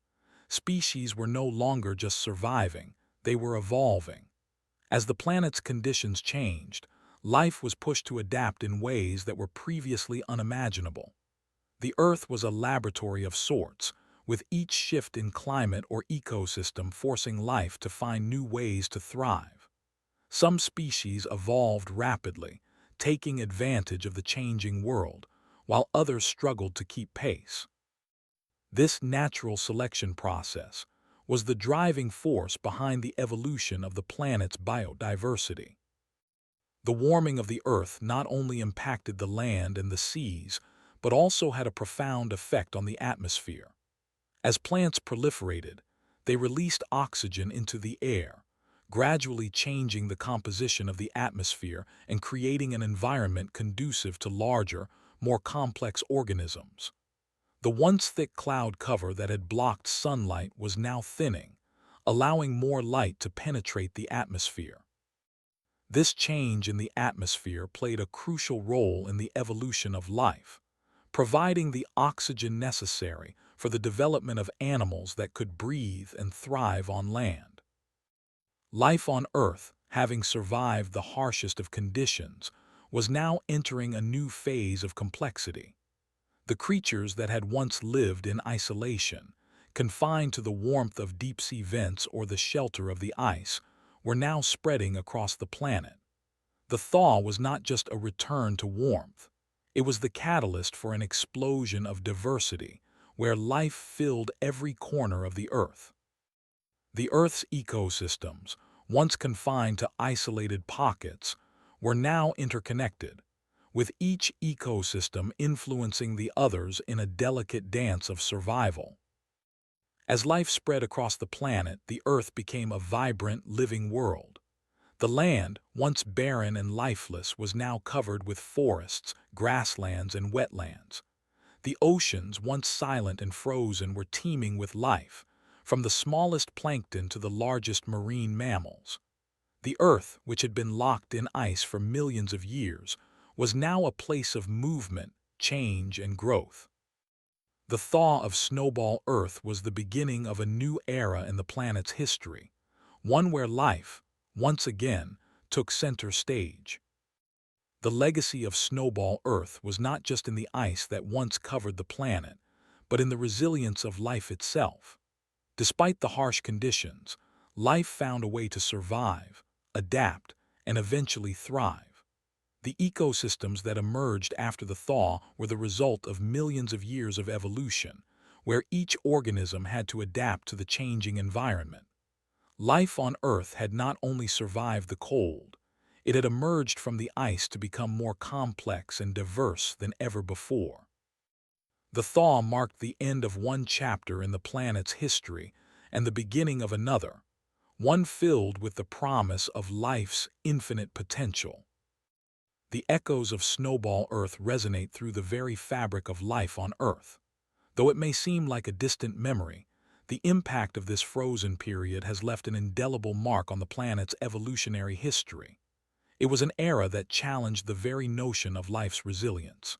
Species were no longer just surviving, they were evolving. As the planet's conditions changed, life was pushed to adapt in ways that were previously unimaginable. The Earth was a laboratory of sorts, with each shift in climate or ecosystem forcing life to find new ways to thrive. Some species evolved rapidly, taking advantage of the changing world, while others struggled to keep pace. This natural selection process was the driving force behind the evolution of the planet's biodiversity. The warming of the Earth not only impacted the land and the seas, but also had a profound effect on the atmosphere. As plants proliferated, they released oxygen into the air, gradually changing the composition of the atmosphere and creating an environment conducive to larger, more complex organisms. The once thick cloud cover that had blocked sunlight was now thinning, allowing more light to penetrate the atmosphere. This change in the atmosphere played a crucial role in the evolution of life, providing the oxygen necessary for the development of animals that could breathe and thrive on land. Life on Earth, having survived the harshest of conditions, was now entering a new phase of complexity. The creatures that had once lived in isolation, confined to the warmth of deep-sea vents or the shelter of the ice, were now spreading across the planet. The thaw was not just a return to warmth. It was the catalyst for an explosion of diversity, where life filled every corner of the Earth. The Earth's ecosystems, once confined to isolated pockets, were now interconnected, with each ecosystem influencing the others in a delicate dance of survival. As life spread across the planet, the Earth became a vibrant, living world. The land, once barren and lifeless, was now covered with forests, grasslands, and wetlands. The oceans, once silent and frozen, were teeming with life, from the smallest plankton to the largest marine mammals. The Earth, which had been locked in ice for millions of years, was now a place of movement, change, and growth. The thaw of Snowball Earth was the beginning of a new era in the planet's history, one where life, once again, took center stage. The legacy of Snowball Earth was not just in the ice that once covered the planet, but in the resilience of life itself. Despite the harsh conditions, life found a way to survive, adapt, and eventually thrive. The ecosystems that emerged after the thaw were the result of millions of years of evolution, where each organism had to adapt to the changing environment. Life on Earth had not only survived the cold, it had emerged from the ice to become more complex and diverse than ever before. The thaw marked the end of one chapter in the planet's history and the beginning of another, one filled with the promise of life's infinite potential. The echoes of Snowball Earth resonate through the very fabric of life on Earth. Though it may seem like a distant memory, the impact of this frozen period has left an indelible mark on the planet's evolutionary history. It was an era that challenged the very notion of life's resilience.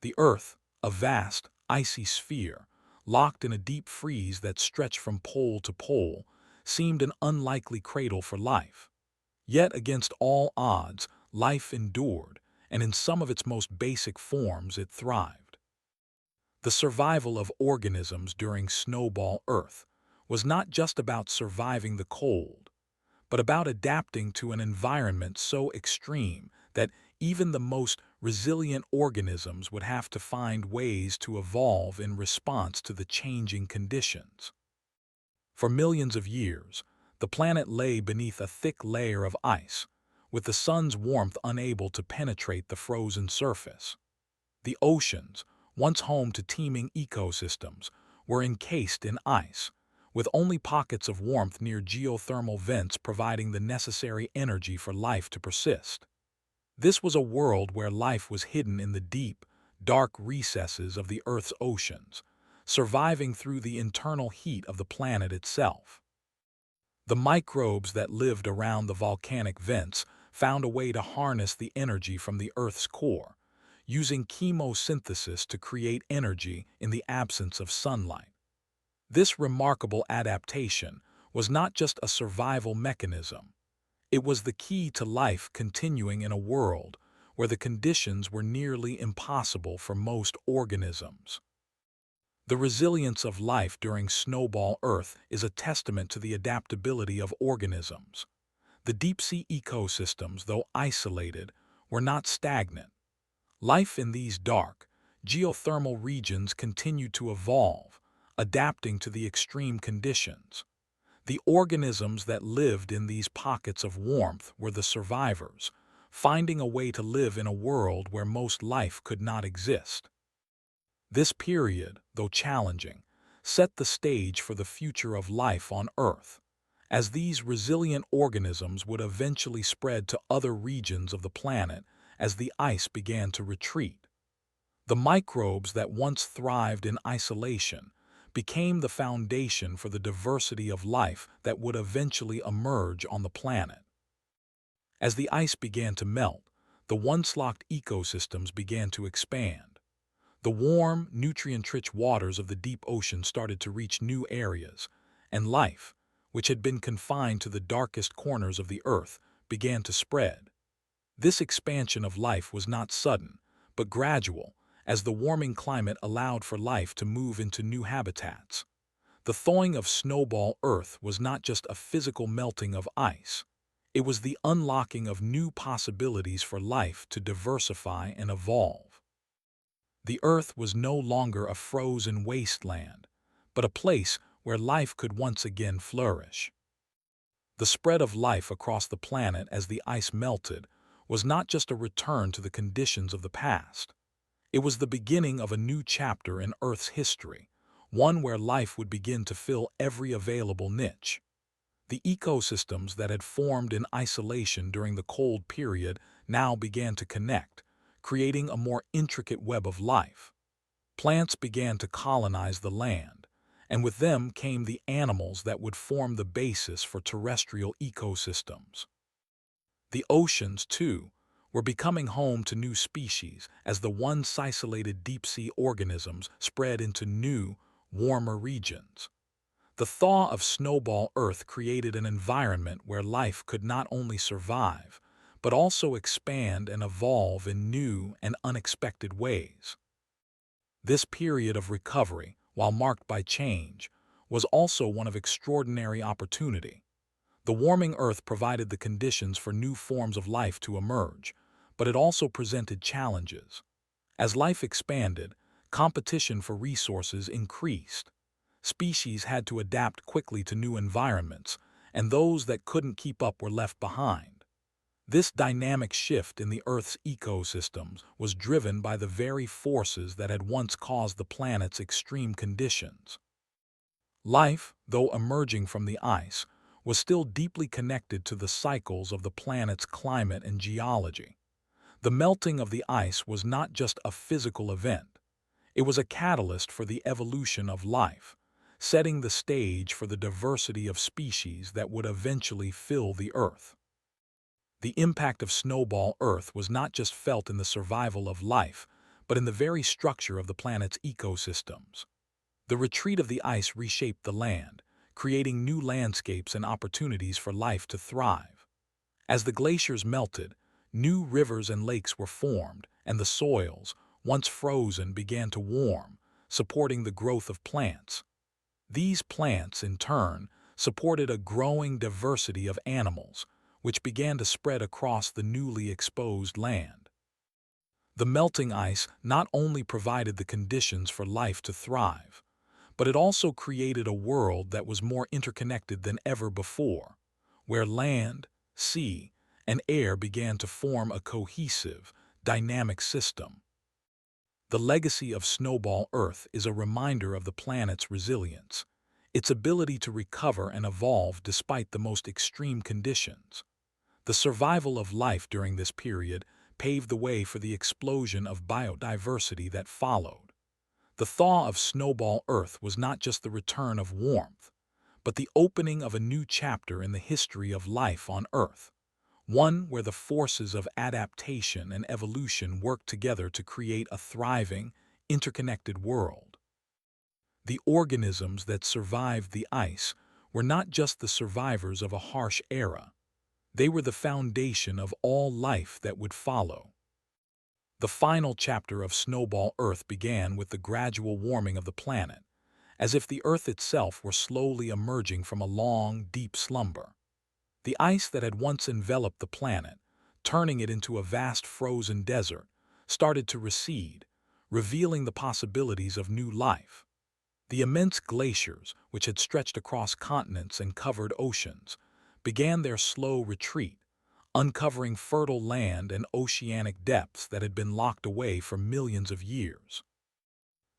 The Earth, a vast, icy sphere, locked in a deep freeze that stretched from pole to pole, seemed an unlikely cradle for life. Yet, against all odds, life endured, and in some of its most basic forms it thrived. The survival of organisms during Snowball Earth was not just about surviving the cold, but about adapting to an environment so extreme that even the most resilient organisms would have to find ways to evolve in response to the changing conditions. For millions of years, the planet lay beneath a thick layer of ice, with the sun's warmth unable to penetrate the frozen surface. The oceans, once home to teeming ecosystems, were encased in ice, with only pockets of warmth near geothermal vents providing the necessary energy for life to persist. This was a world where life was hidden in the deep, dark recesses of the Earth's oceans, surviving through the internal heat of the planet itself. The microbes that lived around the volcanic vents found a way to harness the energy from the Earth's core, using chemosynthesis to create energy in the absence of sunlight. This remarkable adaptation was not just a survival mechanism. It was the key to life continuing in a world where the conditions were nearly impossible for most organisms. The resilience of life during Snowball Earth is a testament to the adaptability of organisms. The deep-sea ecosystems, though isolated, were not stagnant. Life in these dark, geothermal regions continued to evolve, adapting to the extreme conditions. The organisms that lived in these pockets of warmth were the survivors, finding a way to live in a world where most life could not exist. This period, though challenging, set the stage for the future of life on Earth, as these resilient organisms would eventually spread to other regions of the planet as the ice began to retreat. The microbes that once thrived in isolation became the foundation for the diversity of life that would eventually emerge on the planet. As the ice began to melt, the once-locked ecosystems began to expand. The warm, nutrient-rich waters of the deep ocean started to reach new areas, and life, which had been confined to the darkest corners of the earth, began to spread. This expansion of life was not sudden, but gradual, as the warming climate allowed for life to move into new habitats. The thawing of Snowball Earth was not just a physical melting of ice. It was the unlocking of new possibilities for life to diversify and evolve. The Earth was no longer a frozen wasteland, but a place where life could once again flourish. The spread of life across the planet as the ice melted was not just a return to the conditions of the past. It was the beginning of a new chapter in Earth's history, one where life would begin to fill every available niche. The ecosystems that had formed in isolation during the cold period now began to connect, creating a more intricate web of life. Plants began to colonize the land, and with them came the animals that would form the basis for terrestrial ecosystems. The oceans, too, were becoming home to new species as the once isolated deep-sea organisms spread into new, warmer regions. The thaw of Snowball Earth created an environment where life could not only survive, but also expand and evolve in new and unexpected ways. This period of recovery, while marked by change, was also one of extraordinary opportunity. The warming Earth provided the conditions for new forms of life to emerge, but it also presented challenges. As life expanded, competition for resources increased. Species had to adapt quickly to new environments, and those that couldn't keep up were left behind. This dynamic shift in the Earth's ecosystems was driven by the very forces that had once caused the planet's extreme conditions. Life, though emerging from the ice, was still deeply connected to the cycles of the planet's climate and geology. The melting of the ice was not just a physical event. It was a catalyst for the evolution of life, setting the stage for the diversity of species that would eventually fill the Earth. The impact of Snowball Earth was not just felt in the survival of life, but in the very structure of the planet's ecosystems. The retreat of the ice reshaped the land, creating new landscapes and opportunities for life to thrive. As the glaciers melted, new rivers and lakes were formed, and the soils, once frozen, began to warm, supporting the growth of plants. These plants, in turn, supported a growing diversity of animals, which began to spread across the newly exposed land. The melting ice not only provided the conditions for life to thrive, but it also created a world that was more interconnected than ever before, where land, sea, and air began to form a cohesive, dynamic system. The legacy of Snowball Earth is a reminder of the planet's resilience, its ability to recover and evolve despite the most extreme conditions. The survival of life during this period paved the way for the explosion of biodiversity that followed. The thaw of Snowball Earth was not just the return of warmth, but the opening of a new chapter in the history of life on Earth, one where the forces of adaptation and evolution worked together to create a thriving, interconnected world. The organisms that survived the ice were not just the survivors of a harsh era. They were the foundation of all life that would follow. The final chapter of Snowball Earth began with the gradual warming of the planet, as if the Earth itself were slowly emerging from a long, deep slumber. The ice that had once enveloped the planet, turning it into a vast frozen desert, started to recede, revealing the possibilities of new life. The immense glaciers, which had stretched across continents and covered oceans, began their slow retreat, uncovering fertile land and oceanic depths that had been locked away for millions of years.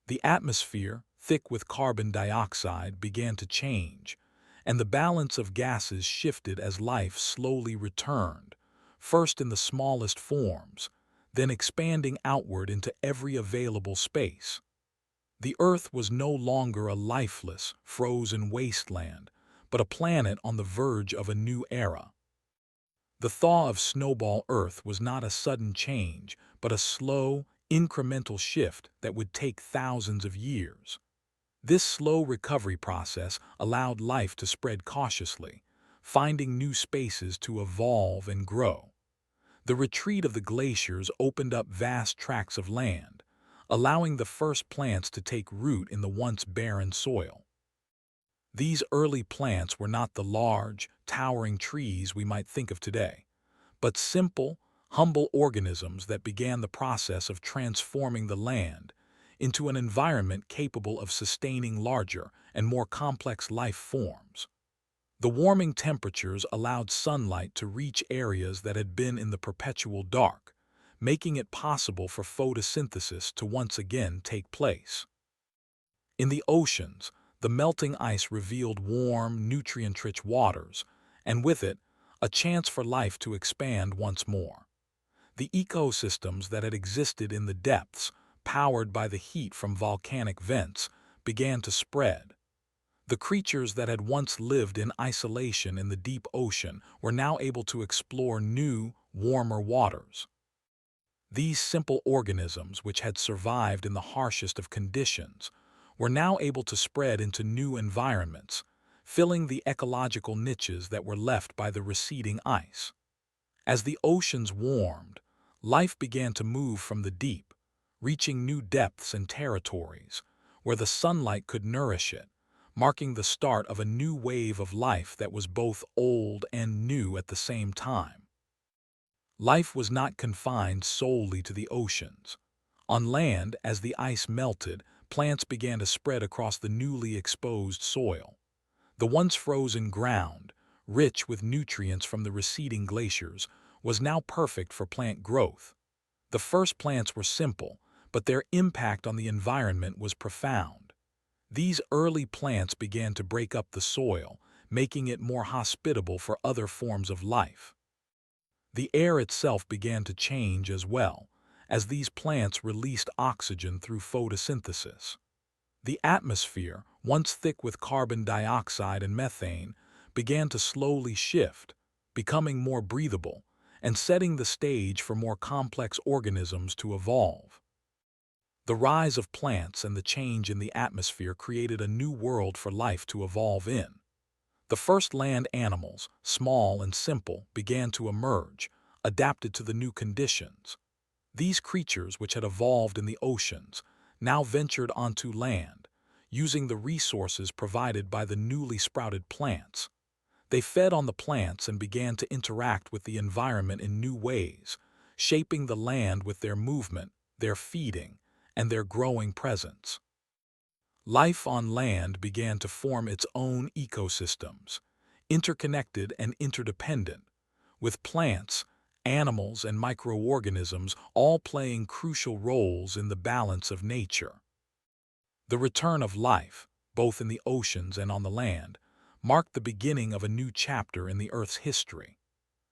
The atmosphere, thick with carbon dioxide, began to change, and the balance of gases shifted as life slowly returned, first in the smallest forms, then expanding outward into every available space. The Earth was no longer a lifeless, frozen wasteland, but a planet on the verge of a new era. The thaw of Snowball Earth was not a sudden change, but a slow, incremental shift that would take thousands of years. This slow recovery process allowed life to spread cautiously, finding new spaces to evolve and grow. The retreat of the glaciers opened up vast tracts of land, allowing the first plants to take root in the once barren soil. These early plants were not the large, towering trees we might think of today, but simple, humble organisms that began the process of transforming the land into an environment capable of sustaining larger and more complex life forms. The warming temperatures allowed sunlight to reach areas that had been in the perpetual dark, making it possible for photosynthesis to once again take place. In the oceans, the melting ice revealed warm, nutrient-rich waters, and with it, a chance for life to expand once more. The ecosystems that had existed in the depths, powered by the heat from volcanic vents, began to spread. The creatures that had once lived in isolation in the deep ocean were now able to explore new, warmer waters. These simple organisms, which had survived in the harshest of conditions, were now able to spread into new environments, filling the ecological niches that were left by the receding ice. As the oceans warmed, life began to move from the deep, reaching new depths and territories, where the sunlight could nourish it, marking the start of a new wave of life that was both old and new at the same time. Life was not confined solely to the oceans. On land, as the ice melted, plants began to spread across the newly exposed soil. The once frozen ground, rich with nutrients from the receding glaciers, was now perfect for plant growth. The first plants were simple, but their impact on the environment was profound. These early plants began to break up the soil, making it more hospitable for other forms of life. The air itself began to change as well, as these plants released oxygen through photosynthesis. The atmosphere, once thick with carbon dioxide and methane, began to slowly shift, becoming more breathable, and setting the stage for more complex organisms to evolve. The rise of plants and the change in the atmosphere created a new world for life to evolve in. The first land animals, small and simple, began to emerge, adapted to the new conditions. These creatures, which had evolved in the oceans, now ventured onto land, using the resources provided by the newly sprouted plants. They fed on the plants and began to interact with the environment in new ways, shaping the land with their movement, their feeding, and their growing presence. Life on land began to form its own ecosystems, interconnected and interdependent, with plants, animals, and microorganisms all playing crucial roles in the balance of nature. The return of life, both in the oceans and on the land, marked the beginning of a new chapter in the Earth's history.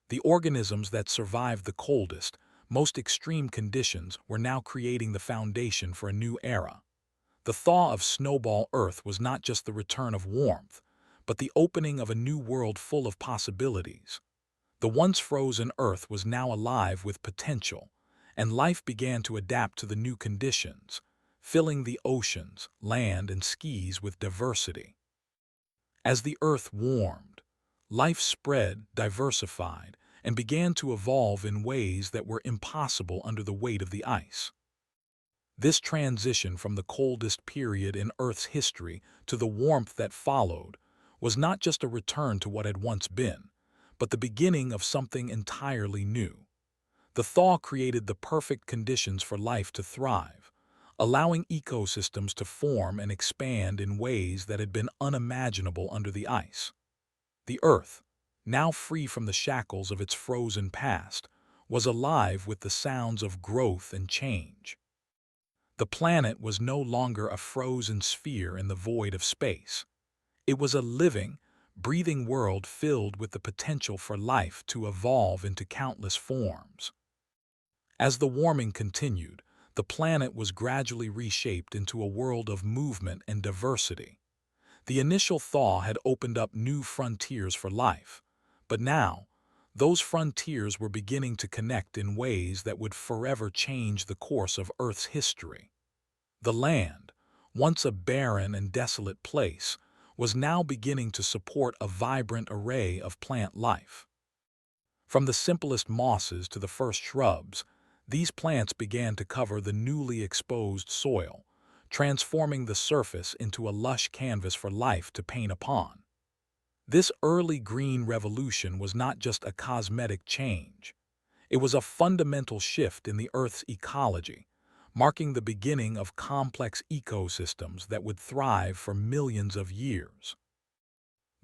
The organisms that survived the coldest, most extreme conditions were now creating the foundation for a new era. The thaw of Snowball Earth was not just the return of warmth, but the opening of a new world full of possibilities. The once frozen Earth was now alive with potential, and life began to adapt to the new conditions, filling the oceans, land, and skies with diversity. As the Earth warmed, life spread, diversified, and began to evolve in ways that were impossible under the weight of the ice. This transition from the coldest period in Earth's history to the warmth that followed was not just a return to what had once been, but the beginning of something entirely new. The thaw created the perfect conditions for life to thrive, allowing ecosystems to form and expand in ways that had been unimaginable under the ice. The Earth, now free from the shackles of its frozen past, was alive with the sounds of growth and change. The planet was no longer a frozen sphere in the void of space. It was a living, breathing world filled with the potential for life to evolve into countless forms. As the warming continued, the planet was gradually reshaped into a world of movement and diversity. The initial thaw had opened up new frontiers for life, but now, those frontiers were beginning to connect in ways that would forever change the course of Earth's history. The land, once a barren and desolate place, was now beginning to support a vibrant array of plant life. From the simplest mosses to the first shrubs, these plants began to cover the newly exposed soil, transforming the surface into a lush canvas for life to paint upon. This early green revolution was not just a cosmetic change. It was a fundamental shift in the Earth's ecology, marking the beginning of complex ecosystems that would thrive for millions of years.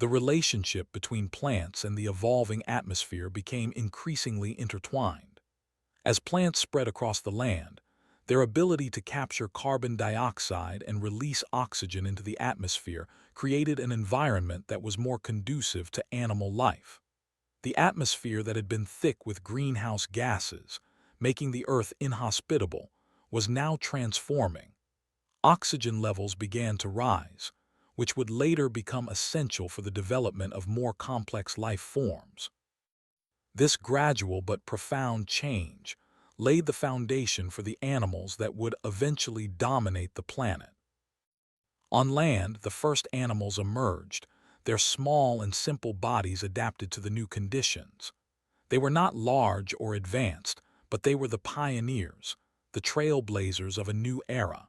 The relationship between plants and the evolving atmosphere became increasingly intertwined. As plants spread across the land, their ability to capture carbon dioxide and release oxygen into the atmosphere created an environment that was more conducive to animal life. The atmosphere that had been thick with greenhouse gases, making the Earth inhospitable, was now transforming. Oxygen levels began to rise, which would later become essential for the development of more complex life forms. This gradual but profound change laid the foundation for the animals that would eventually dominate the planet. On land, the first animals emerged, their small and simple bodies adapted to the new conditions. They were not large or advanced, but they were the pioneers, the trailblazers of a new era.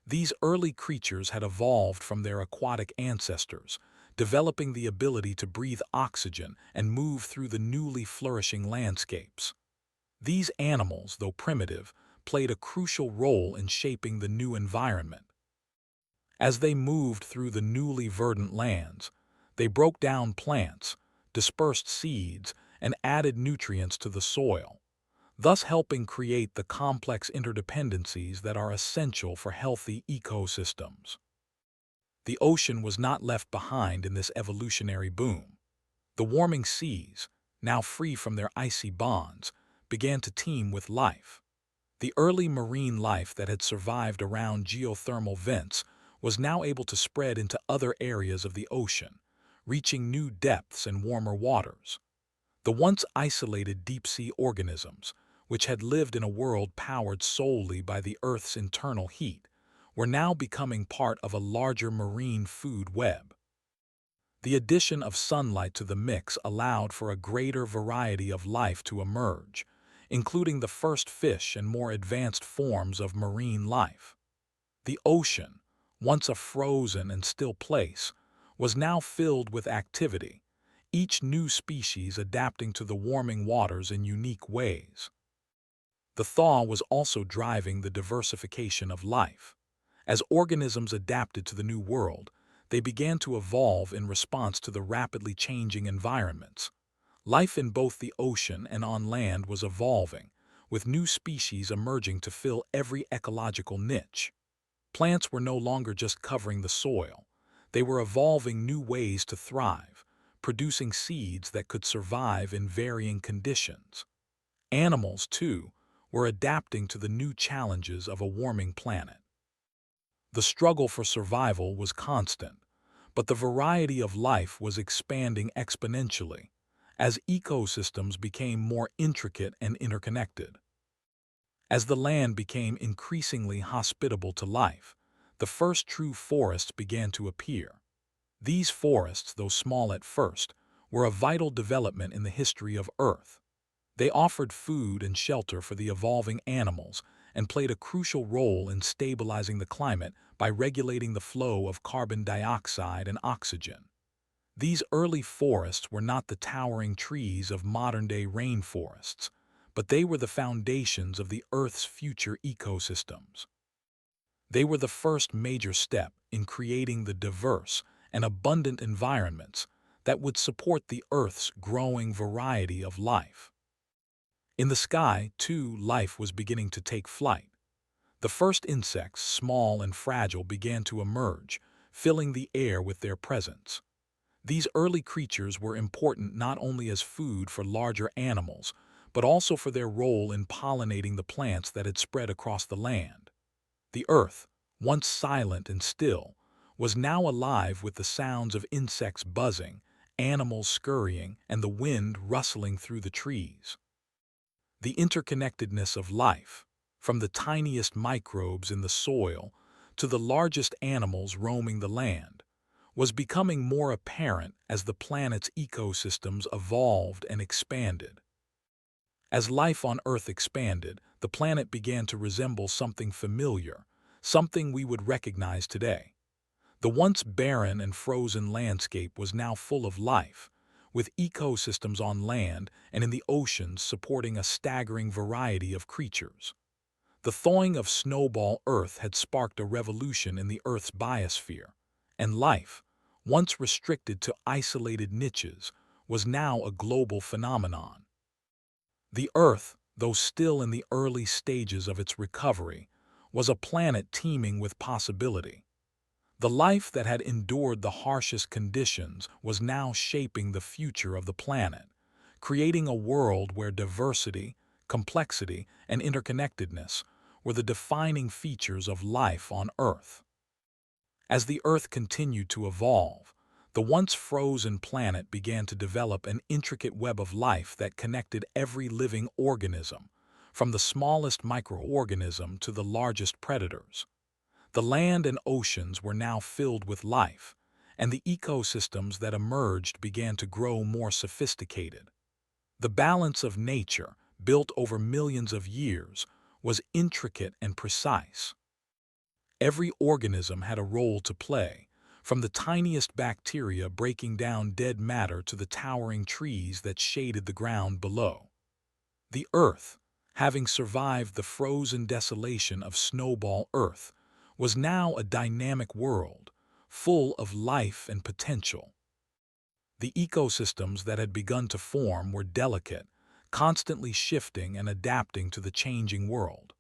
These early creatures had evolved from their aquatic ancestors, developing the ability to breathe oxygen and move through the newly flourishing landscapes. These animals, though primitive, played a crucial role in shaping the new environment. As they moved through the newly verdant lands, they broke down plants, dispersed seeds, and added nutrients to the soil, thus helping create the complex interdependencies that are essential for healthy ecosystems. The ocean was not left behind in this evolutionary boom. The warming seas, now free from their icy bonds, began to teem with life. The early marine life that had survived around geothermal vents was now able to spread into other areas of the ocean, reaching new depths and warmer waters. The once isolated deep-sea organisms, which had lived in a world powered solely by the Earth's internal heat, were now becoming part of a larger marine food web. The addition of sunlight to the mix allowed for a greater variety of life to emerge, including the first fish and more advanced forms of marine life. The ocean, once a frozen and still place, was now filled with activity, each new species adapting to the warming waters in unique ways. The thaw was also driving the diversification of life. As organisms adapted to the new world, they began to evolve in response to the rapidly changing environments. Life in both the ocean and on land was evolving, with new species emerging to fill every ecological niche. Plants were no longer just covering the soil. They were evolving new ways to thrive, producing seeds that could survive in varying conditions. Animals, too, were adapting to the new challenges of a warming planet. The struggle for survival was constant, but the variety of life was expanding exponentially as ecosystems became more intricate and interconnected. As the land became increasingly hospitable to life, the first true forests began to appear. These forests, though small at first, were a vital development in the history of Earth. They offered food and shelter for the evolving animals and played a crucial role in stabilizing the climate by regulating the flow of carbon dioxide and oxygen. These early forests were not the towering trees of modern-day rainforests, but they were the foundations of the Earth's future ecosystems. They were the first major step in creating the diverse and abundant environments that would support the Earth's growing variety of life. In the sky, too, life was beginning to take flight. The first insects, small and fragile, began to emerge, filling the air with their presence. These early creatures were important not only as food for larger animals, but also for their role in pollinating the plants that had spread across the land. The earth, once silent and still, was now alive with the sounds of insects buzzing, animals scurrying, and the wind rustling through the trees. The interconnectedness of life, from the tiniest microbes in the soil to the largest animals roaming the land, was becoming more apparent as the planet's ecosystems evolved and expanded. As life on Earth expanded, the planet began to resemble something familiar, something we would recognize today. The once barren and frozen landscape was now full of life, with ecosystems on land and in the oceans supporting a staggering variety of creatures. The thawing of Snowball Earth had sparked a revolution in the Earth's biosphere, and life, once restricted to isolated niches, was now a global phenomenon. The Earth, though still in the early stages of its recovery, was a planet teeming with possibility. The life that had endured the harshest conditions was now shaping the future of the planet, creating a world where diversity, complexity, and interconnectedness were the defining features of life on Earth. As the Earth continued to evolve, the once frozen planet began to develop an intricate web of life that connected every living organism, from the smallest microorganism to the largest predators. The land and oceans were now filled with life, and the ecosystems that emerged began to grow more sophisticated. The balance of nature, built over millions of years, was intricate and precise. Every organism had a role to play, from the tiniest bacteria breaking down dead matter to the towering trees that shaded the ground below. The Earth, having survived the frozen desolation of Snowball Earth, was now a dynamic world, full of life and potential. The ecosystems that had begun to form were delicate, constantly shifting and adapting to the changing world.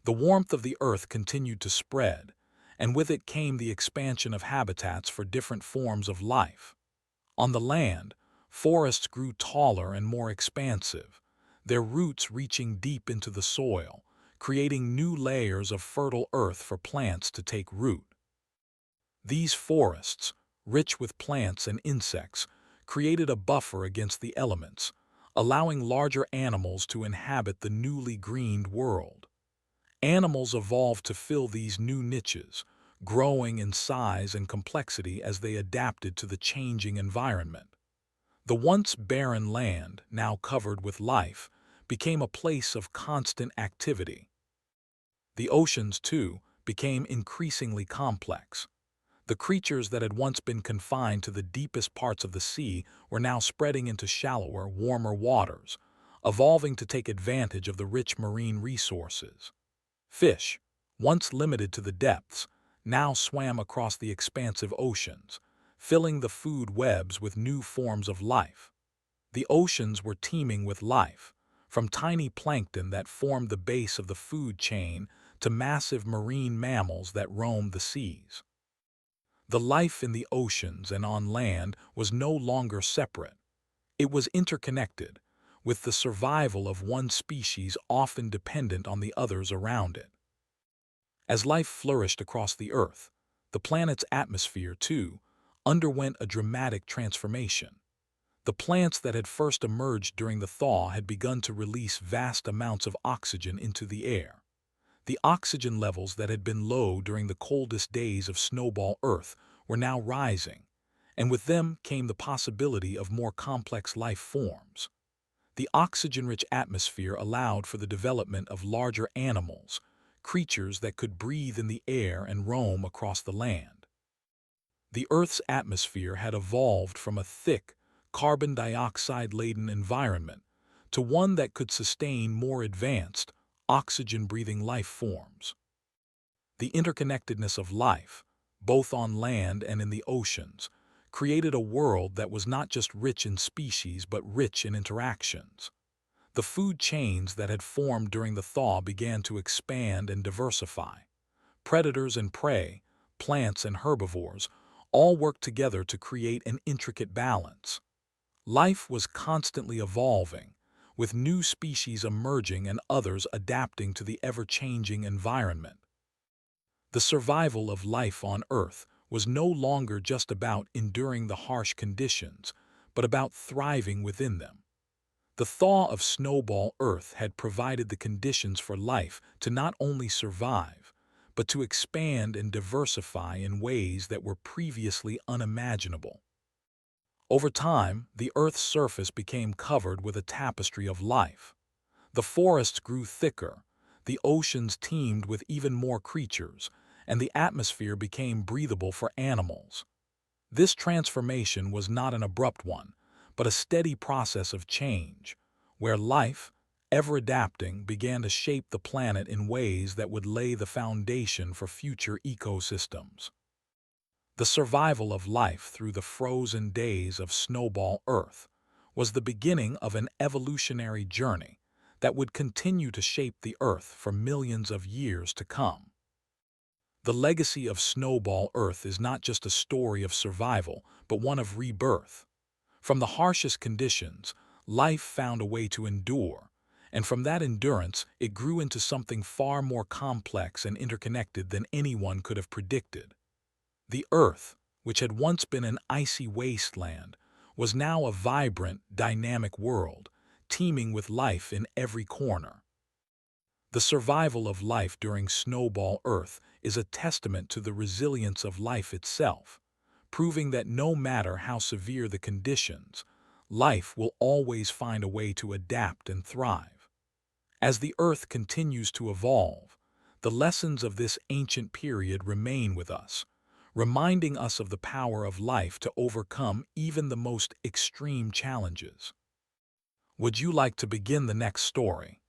The warmth of the Earth continued to spread, and with it came the expansion of habitats for different forms of life. On the land, forests grew taller and more expansive, their roots reaching deep into the soil, creating new layers of fertile earth for plants to take root. These forests, rich with plants and insects, created a buffer against the elements, allowing larger animals to inhabit the newly greened world. Animals evolved to fill these new niches, growing in size and complexity as they adapted to the changing environment. The once barren land, now covered with life, became a place of constant activity. The oceans, too, became increasingly complex. The creatures that had once been confined to the deepest parts of the sea were now spreading into shallower, warmer waters, evolving to take advantage of the rich marine resources. Fish, once limited to the depths, now swam across the expansive oceans, filling the food webs with new forms of life. The oceans were teeming with life, from tiny plankton that formed the base of the food chain to massive marine mammals that roamed the seas. The life in the oceans and on land was no longer separate. It was interconnected, with the survival of one species often dependent on the others around it. As life flourished across the Earth, the planet's atmosphere, too, underwent a dramatic transformation. The plants that had first emerged during the thaw had begun to release vast amounts of oxygen into the air. The oxygen levels that had been low during the coldest days of Snowball Earth were now rising, and with them came the possibility of more complex life forms. The oxygen-rich atmosphere allowed for the development of larger animals, creatures that could breathe in the air and roam across the land. The Earth's atmosphere had evolved from a thick, carbon dioxide-laden environment to one that could sustain more advanced, oxygen-breathing life forms. The interconnectedness of life, both on land and in the oceans, created a world that was not just rich in species but rich in interactions. The food chains that had formed during the thaw began to expand and diversify. Predators and prey, plants and herbivores, all worked together to create an intricate balance. Life was constantly evolving, with new species emerging and others adapting to the ever-changing environment. The survival of life on Earth was no longer just about enduring the harsh conditions, but about thriving within them. The thaw of Snowball Earth had provided the conditions for life to not only survive, but to expand and diversify in ways that were previously unimaginable. Over time, the Earth's surface became covered with a tapestry of life. The forests grew thicker, the oceans teemed with even more creatures, and the atmosphere became breathable for animals. This transformation was not an abrupt one, but a steady process of change, where life, ever adapting, began to shape the planet in ways that would lay the foundation for future ecosystems. The survival of life through the frozen days of Snowball Earth was the beginning of an evolutionary journey that would continue to shape the Earth for millions of years to come. The legacy of Snowball Earth is not just a story of survival, but one of rebirth. From the harshest conditions, life found a way to endure, and from that endurance, it grew into something far more complex and interconnected than anyone could have predicted. The Earth, which had once been an icy wasteland, was now a vibrant, dynamic world, teeming with life in every corner. The survival of life during Snowball Earth is a testament to the resilience of life itself, proving that no matter how severe the conditions, life will always find a way to adapt and thrive. As the Earth continues to evolve, the lessons of this ancient period remain with us, reminding us of the power of life to overcome even the most extreme challenges. Would you like to begin the next story?